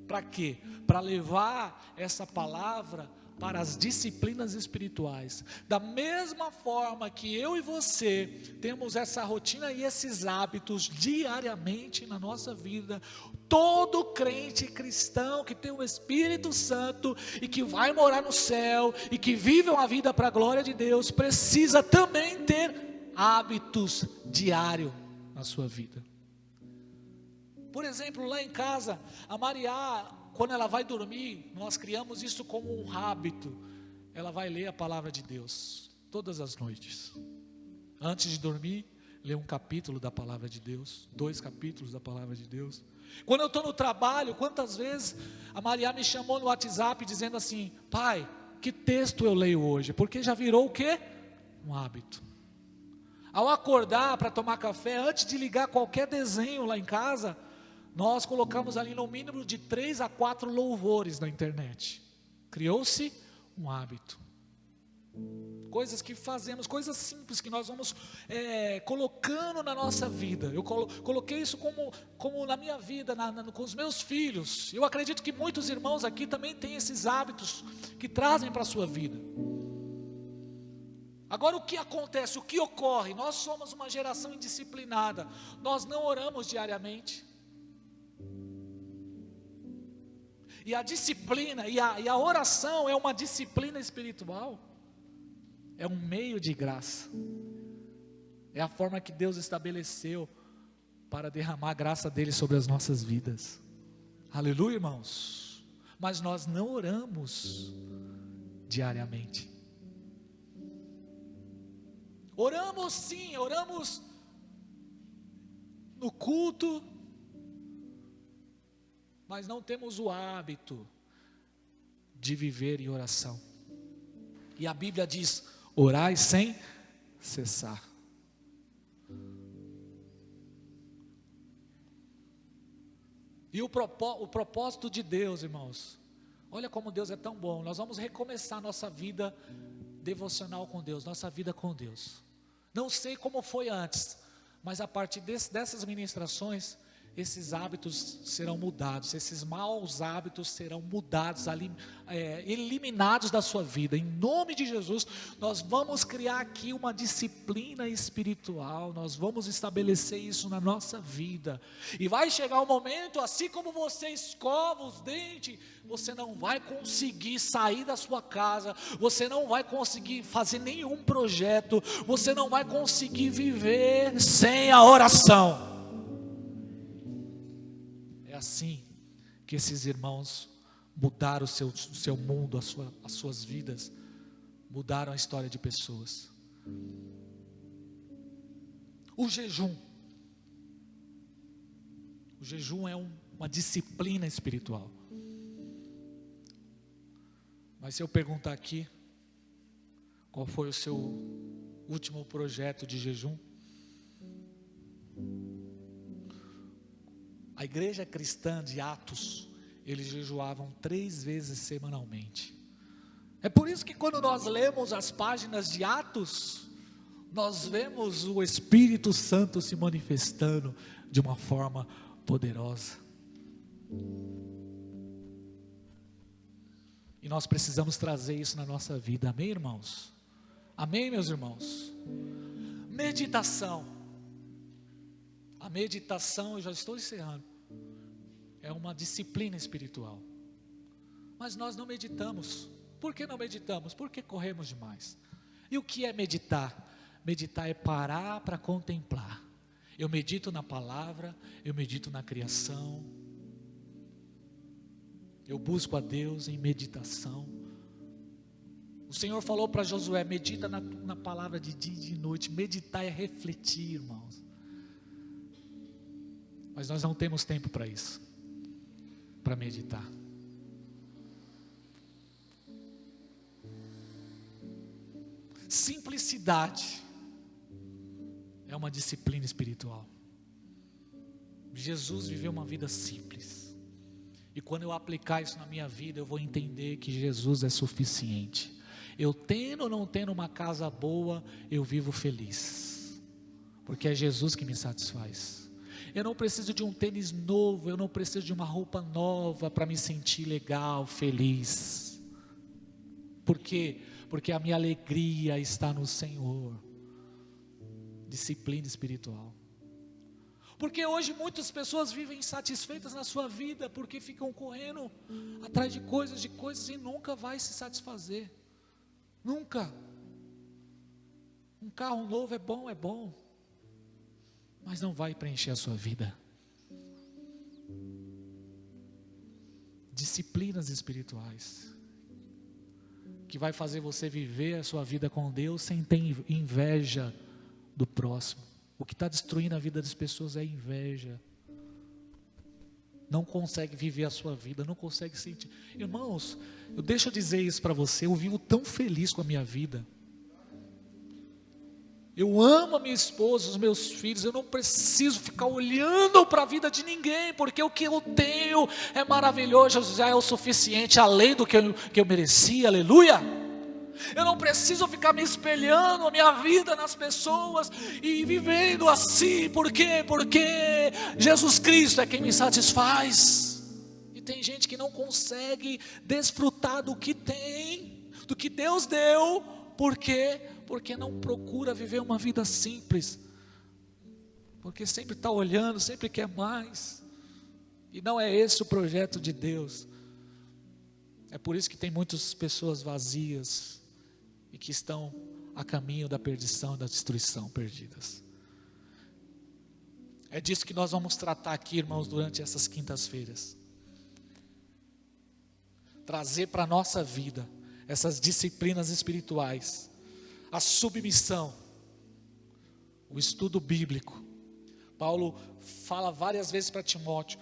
Para quê? Para levar essa palavra para as disciplinas espirituais. Da mesma forma que eu e você temos essa rotina e esses hábitos diariamente na nossa vida, todo crente cristão que tem o Espírito Santo e que vai morar no céu e que vive uma vida para a glória de Deus, precisa também ter hábitos diários na sua vida. Por exemplo, lá em casa, a Maria, quando ela vai dormir, nós criamos isso como um hábito. ela vai ler a palavra de Deus todas as noites. Antes de dormir, lê um capítulo da palavra de Deus, 2 capítulos da palavra de Deus. Quando eu estou no trabalho, quantas vezes a Maria me chamou no WhatsApp dizendo assim: pai, que texto eu leio hoje? Porque já virou o quê? Um hábito. Ao acordar para tomar café, antes de ligar qualquer desenho lá em casa, nós colocamos ali no mínimo de 3 a 4 louvores na internet. Criou-se um hábito. Coisas que fazemos, coisas simples que nós vamos colocando na nossa vida. Eu coloquei isso como na minha vida, com os meus filhos. Eu acredito que muitos irmãos aqui também têm esses hábitos que trazem para a sua vida. Agora o que acontece, o que ocorre? Nós somos uma geração indisciplinada. Nós não oramos diariamente. E a disciplina, e a oração é uma disciplina espiritual. É um meio de graça. É a forma que Deus estabeleceu para derramar a graça dele sobre as nossas vidas. Aleluia, irmãos. Mas nós não oramos diariamente. Oramos sim, oramos no culto, mas não temos o hábito de viver em oração. E a Bíblia diz: orai sem cessar. E o propósito de Deus, irmãos, olha como Deus é tão bom. Nós vamos recomeçar nossa vida devocional com Deus, nossa vida com Deus. Não sei como foi antes, mas a partir dessas ministrações, esses hábitos serão mudados, esses maus hábitos serão mudados, eliminados da sua vida. Em nome de Jesus, nós vamos criar aqui uma disciplina espiritual, nós vamos estabelecer isso na nossa vida. E vai chegar um momento, assim como você escova os dentes, você não vai conseguir sair da sua casa, você não vai conseguir fazer nenhum projeto, você não vai conseguir viver sem a oração. É assim que esses irmãos mudaram o seu mundo, as suas vidas, mudaram a história de pessoas. O jejum é uma disciplina espiritual. Mas se eu perguntar aqui, qual foi o seu último projeto de jejum? A igreja cristã de Atos, eles jejuavam 3 vezes semanalmente. É por isso que quando nós lemos as páginas de Atos, nós vemos o Espírito Santo se manifestando de uma forma poderosa. E nós precisamos trazer isso na nossa vida, amém, irmãos? Amém, meus irmãos? Meditação. A meditação, eu já estou encerrando, é uma disciplina espiritual. Mas nós não meditamos. Por que não meditamos? Porque corremos demais. E o que é meditar? Meditar é parar para contemplar. Eu medito na palavra, eu medito na criação, eu busco a Deus em meditação. O Senhor falou para Josué: medita na palavra de dia e de noite. Meditar é refletir, irmãos. Mas nós não temos tempo para isso, para meditar. Simplicidade é uma disciplina espiritual. Jesus viveu uma vida simples. E quando eu aplicar isso na minha vida, eu vou entender que Jesus é suficiente. Eu tendo ou não tendo uma casa boa, eu vivo feliz, porque é Jesus que me satisfaz. Eu não preciso de um tênis novo, eu não preciso de uma roupa nova para me sentir legal, feliz. Por quê? Porque a minha alegria está no Senhor. Disciplina espiritual. Porque hoje muitas pessoas vivem insatisfeitas na sua vida, porque ficam correndo atrás de coisas e nunca vai se satisfazer. Nunca. Um carro novo é bom, mas não vai preencher a sua vida. Disciplinas espirituais. que vai fazer você viver a sua vida com Deus sem ter inveja do próximo. O que está destruindo a vida das pessoas é inveja. Não consegue viver a sua vida, não consegue sentir. Irmãos, deixa eu dizer isso para você, eu vivo tão feliz com a minha vida. Eu amo a minha esposa, os meus filhos, eu não preciso ficar olhando para a vida de ninguém, porque o que eu tenho é maravilhoso, já é o suficiente, além do que eu merecia, aleluia. Eu não preciso ficar me espelhando a minha vida nas pessoas e vivendo assim, por quê? Porque Jesus Cristo é quem me satisfaz. E tem gente que não consegue desfrutar do que tem, do que Deus deu, por quê? Porque não procura viver uma vida simples, porque sempre está olhando, sempre quer mais, e não é esse o projeto de Deus. É por isso que tem muitas pessoas vazias, e que estão a caminho da perdição e da destruição, perdidas. É disso que nós vamos tratar aqui, irmãos, durante essas quintas-feiras. Trazer para a nossa vida essas disciplinas espirituais, a submissão, o estudo bíblico. Paulo fala várias vezes para Timóteo: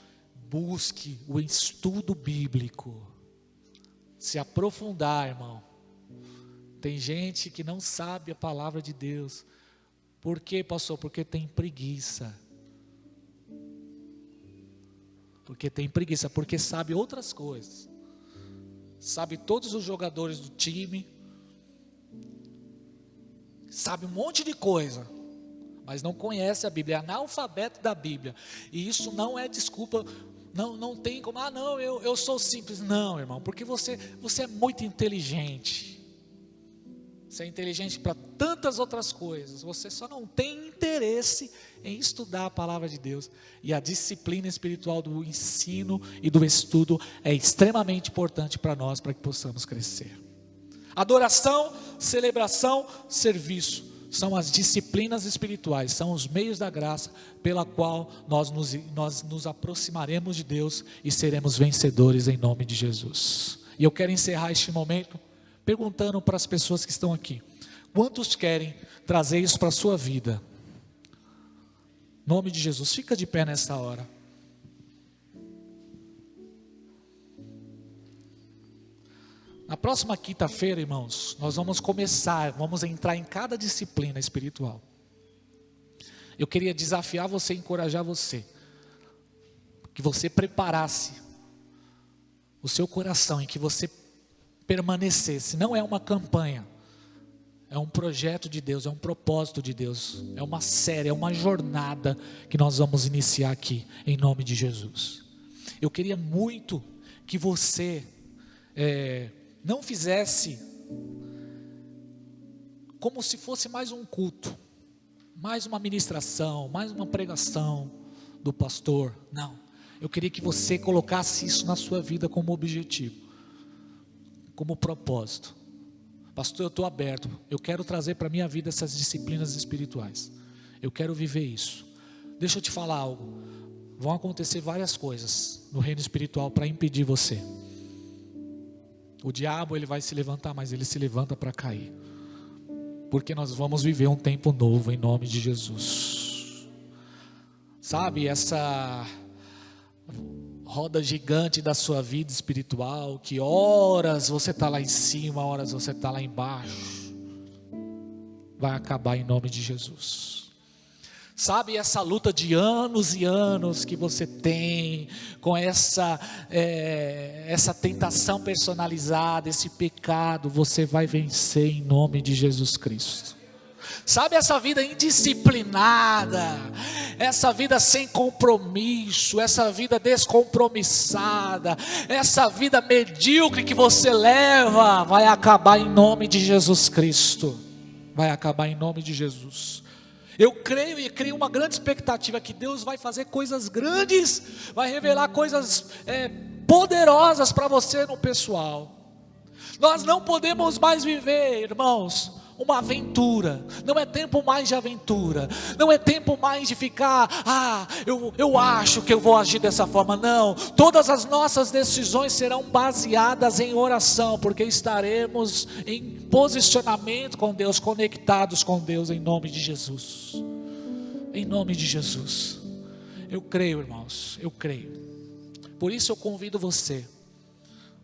busque o estudo bíblico, se aprofundar, irmão. Tem gente que não sabe a palavra de Deus. Por quê, pastor? Porque tem preguiça. Porque tem preguiça, porque sabe outras coisas. Sabe todos os jogadores do time, sabe um monte de coisa, mas não conhece a Bíblia, é analfabeto da Bíblia. E isso não é desculpa, não tem como, não, eu sou simples. Não, irmão, porque você é muito inteligente. Você é inteligente para tantas outras coisas, você só não tem interesse em estudar a palavra de Deus. E a disciplina espiritual do ensino e do estudo é extremamente importante para nós, para que possamos crescer. Adoração, celebração, serviço são as disciplinas espirituais, são os meios da graça pela qual nós nos aproximaremos de Deus e seremos vencedores em nome de Jesus. E eu quero encerrar este momento perguntando para as pessoas que estão aqui: quantos querem trazer isso para a sua vida? Em nome de Jesus, fica de pé nessa hora. Na próxima quinta-feira, irmãos, nós vamos entrar em cada disciplina espiritual. Eu queria desafiar você, encorajar você, que você preparasse o seu coração, e que você permanecesse. Não é uma campanha, é um projeto de Deus, é um propósito de Deus, é uma série, é uma jornada que nós vamos iniciar aqui, em nome de Jesus. Eu queria muito que você não fizesse como se fosse mais um culto, mais uma ministração, mais uma pregação do pastor. Não, eu queria que você colocasse isso na sua vida como objetivo, como propósito. Pastor, eu estou aberto, eu quero trazer para a minha vida essas disciplinas espirituais, eu quero viver isso. Deixa eu te falar algo, vão acontecer várias coisas no reino espiritual para impedir você. O diabo, ele vai se levantar, mas ele se levanta para cair, porque nós vamos viver um tempo novo em nome de Jesus. Sabe, essa roda gigante da sua vida espiritual, que horas você está lá em cima, horas você está lá embaixo, vai acabar em nome de Jesus. Sabe, essa luta de anos e anos que você tem com essa tentação personalizada, esse pecado, você vai vencer em nome de Jesus Cristo. Sabe, essa vida indisciplinada, essa vida sem compromisso, essa vida descompromissada, essa vida medíocre que você leva, vai acabar em nome de Jesus Cristo. Vai acabar em nome de Jesus. Eu creio e crio uma grande expectativa que Deus vai fazer coisas grandes, vai revelar coisas poderosas para você no pessoal. Nós não podemos mais viver, irmãos, uma aventura, não é tempo mais de aventura, não é tempo mais de ficar, eu acho que eu vou agir dessa forma. Não, todas as nossas decisões serão baseadas em oração, porque estaremos em posicionamento com Deus, conectados com Deus, em nome de Jesus. Em nome de Jesus. Eu creio, irmãos, eu creio. Por isso eu convido você.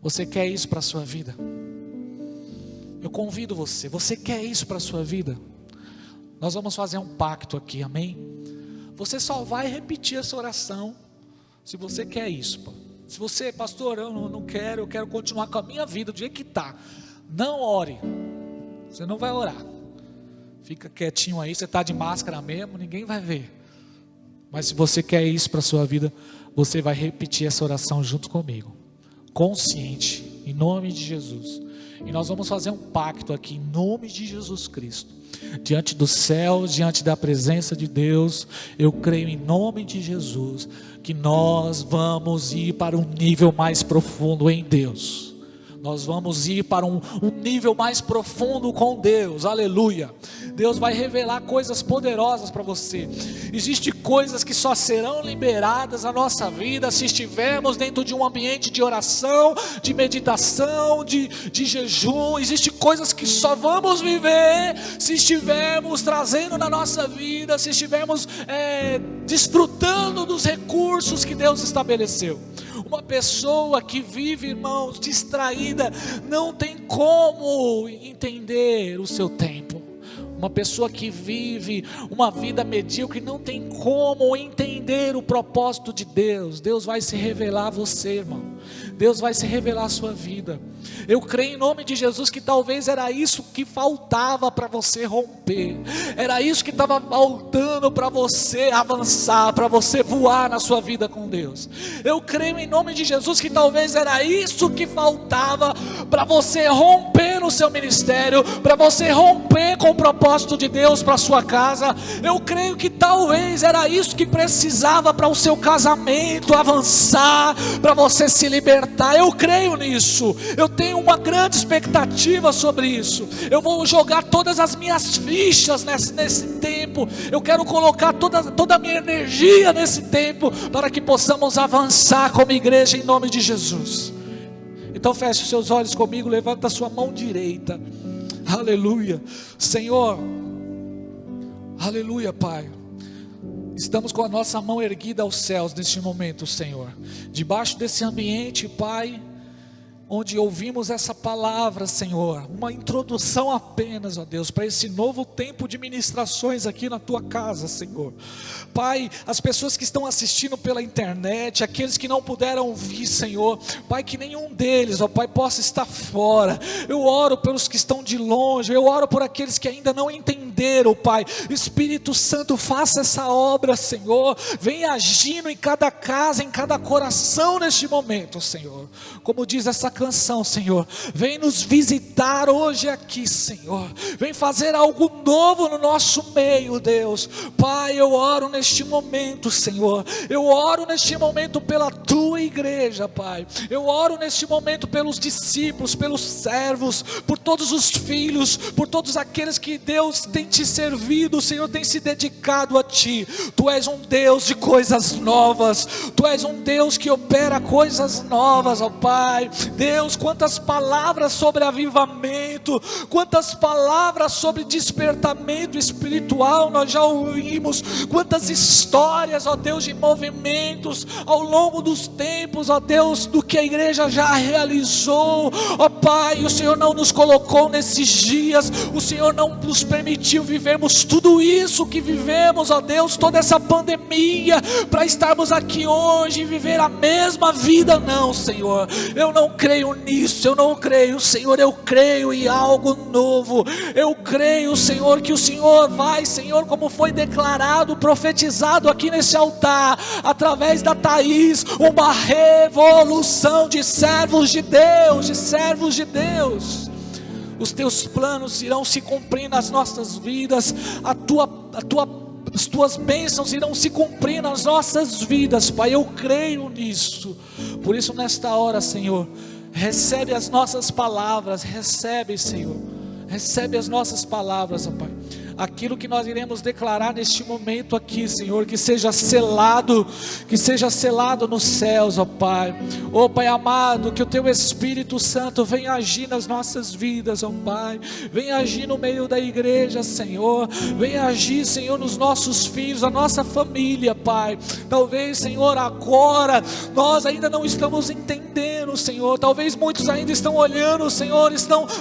Você quer isso para a sua vida? Eu convido você. Você quer isso para a sua vida? Nós vamos fazer um pacto aqui, amém? Você só vai repetir essa oração se você quer isso. Se você, pastor, eu não quero, eu quero continuar com a minha vida do jeito que está. Não ore. Você não vai orar. Fica quietinho aí, você está de máscara mesmo, ninguém vai ver. Mas se você quer isso para a sua vida, você vai repetir essa oração junto comigo. Consciente, em nome de Jesus. E nós vamos fazer um pacto aqui, em nome de Jesus Cristo. Diante do céu, diante da presença de Deus, eu creio em nome de Jesus, que nós vamos ir para um nível mais profundo em Deus. Nós vamos ir para um nível mais profundo com Deus, aleluia. Deus vai revelar coisas poderosas para você. Existem coisas que só serão liberadas na nossa vida se estivermos dentro de um ambiente de oração, de meditação, de jejum. Existem coisas que só vamos viver se estivermos trazendo na nossa vida, se estivermos desfrutando dos recursos que Deus estabeleceu. Uma pessoa que vive, irmãos, distraída, não tem como entender o seu tempo. Uma pessoa que vive uma vida medíocre não tem como entender o propósito de Deus. Deus vai se revelar a você, irmão. Deus vai se revelar a sua vida. Eu creio em nome de Jesus que talvez era isso que faltava para você romper. Era isso que estava faltando para você avançar, para você voar na sua vida com Deus. Eu creio em nome de Jesus que talvez era isso que faltava para você romper no seu ministério, para você romper com o propósito de Deus para a sua casa. Eu creio que talvez era isso que precisava para o seu casamento avançar, para você se libertar. Eu creio nisso. Eu tenho uma grande expectativa sobre isso. Eu vou jogar todas as minhas fichas nesse tempo. Eu quero colocar toda a minha energia nesse tempo, para que possamos avançar como igreja em nome de Jesus. Então feche os seus olhos comigo, levanta a sua mão direita. Aleluia. Senhor, aleluia, Pai. Estamos com a nossa mão erguida aos céus neste momento, Senhor. Debaixo desse ambiente, Pai, onde ouvimos essa palavra, Senhor, uma introdução apenas, ó Deus, para esse novo tempo de ministrações aqui na Tua casa, Senhor. Pai, as pessoas que estão assistindo pela internet, aqueles que não puderam vir, Senhor, Pai, que nenhum deles, ó Pai, possa estar fora. Eu oro pelos que estão de longe, eu oro por aqueles que ainda não entenderam, Pai. Espírito Santo, faça essa obra, Senhor. Vem agindo em cada casa, em cada coração neste momento, Senhor. Como diz essa canção, Senhor, vem nos visitar hoje aqui, Senhor. Vem fazer algo novo no nosso meio, Deus. Pai, eu oro neste momento, Senhor. Eu oro neste momento pela Tua igreja, Pai. Eu oro neste momento pelos discípulos, pelos servos, por todos os filhos, por todos aqueles que Deus tem te servido, Senhor, tem se dedicado a Ti. Tu és um Deus de coisas novas. Tu és um Deus que opera coisas novas, ó Pai. Deus, quantas palavras sobre avivamento, quantas palavras sobre despertamento espiritual nós já ouvimos, quantas histórias, ó Deus, de movimentos ao longo dos tempos, ó Deus, do que a igreja já realizou, ó Pai. O Senhor não nos colocou nesses dias, o Senhor não nos permitiu vivermos tudo isso que vivemos, ó Deus, toda essa pandemia, para estarmos aqui hoje e viver a mesma vida, não, Senhor. Eu não creio nisso, eu não creio, Senhor. Eu creio em algo novo. Eu creio, Senhor, que o Senhor vai, Senhor, como foi declarado, profetizado aqui nesse altar, através da Thaís, uma revolução de servos de Deus, de servos de Deus. Os Teus planos irão se cumprir nas nossas vidas, as Tuas bênçãos irão se cumprir nas nossas vidas, Pai. Eu creio nisso. Por isso, nesta hora, Senhor, recebe as nossas palavras, recebe, Senhor, Recebe as nossas palavras, ó Pai. Aquilo que nós iremos declarar neste momento aqui, Senhor, que seja selado nos céus, ó Pai. Ó Pai amado, que o Teu Espírito Santo venha agir nas nossas vidas, ó Pai. Venha agir no meio da igreja, Senhor. Venha agir, Senhor, nos nossos filhos, na nossa família, Pai. Talvez, Senhor, agora nós ainda não estamos entendendo, Senhor. Talvez muitos ainda estão olhando, Senhor,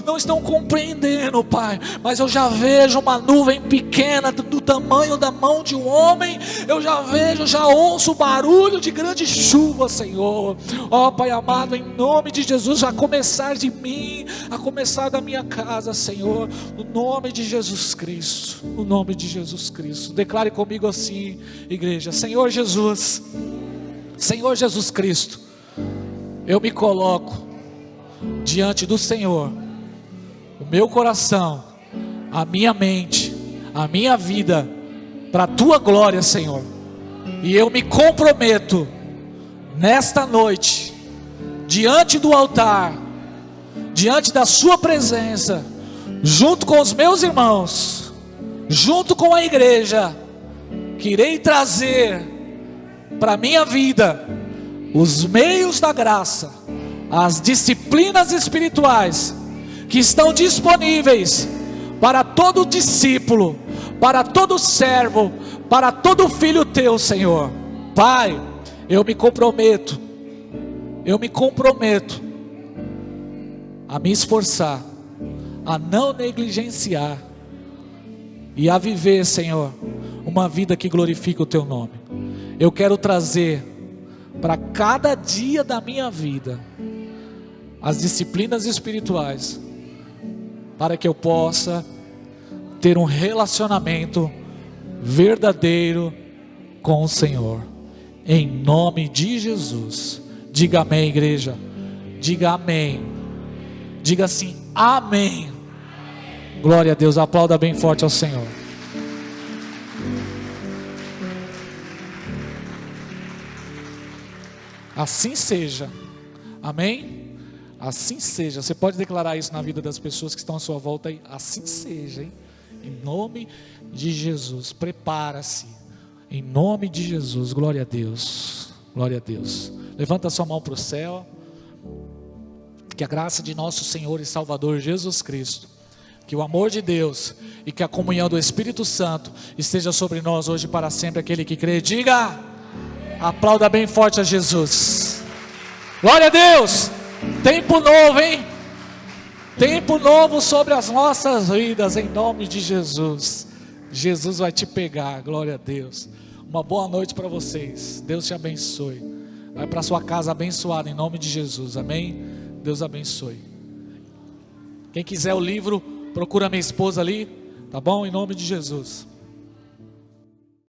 não estão compreendendo, Pai. Mas eu já vejo uma nuvem pequena do tamanho da mão de um homem. Eu já vejo, já ouço o barulho de grande chuva, Senhor. Ó Pai amado, em nome de Jesus, a começar de mim, a começar da minha casa, Senhor, no nome de Jesus Cristo, no nome de Jesus Cristo. Declare comigo assim, igreja: Senhor Jesus, Senhor Jesus Cristo, eu me coloco diante do Senhor, o meu coração, a minha mente, a minha vida, para a Tua glória, Senhor. E eu me comprometo, nesta noite, diante do altar, diante da Sua presença, junto com os meus irmãos, junto com a igreja, que irei trazer para a minha vida os meios da graça, as disciplinas espirituais que estão disponíveis para todo discípulo, para todo servo, para todo filho Teu, Senhor. Pai, eu me comprometo a me esforçar, a não negligenciar e a viver, Senhor, uma vida que glorifica o Teu nome. Eu quero trazer para cada dia da minha vida as disciplinas espirituais, para que eu possa ter um relacionamento verdadeiro com o Senhor, em nome de Jesus. Diga amém, igreja. Diga amém. Diga assim, amém. Glória a Deus. Aplauda bem forte ao Senhor. Assim seja. Amém? Assim seja. Você pode declarar isso na vida das pessoas que estão à sua volta aí. Assim seja, hein? Em nome de Jesus. Prepara-se. Em nome de Jesus. Glória a Deus. Glória a Deus. Levanta a sua mão para o céu. Que a graça de nosso Senhor e Salvador Jesus Cristo, que o amor de Deus e que a comunhão do Espírito Santo esteja sobre nós hoje e para sempre. Aquele que crê, diga, aplauda bem forte a Jesus. Glória a Deus. Tempo novo, hein? Tempo novo sobre as nossas vidas, em nome de Jesus. Jesus vai te pegar, glória a Deus. Uma boa noite para vocês. Deus te abençoe. Vai para sua casa abençoada em nome de Jesus, amém? Deus abençoe. Quem quiser o livro, procura minha esposa ali, tá bom? Em nome de Jesus.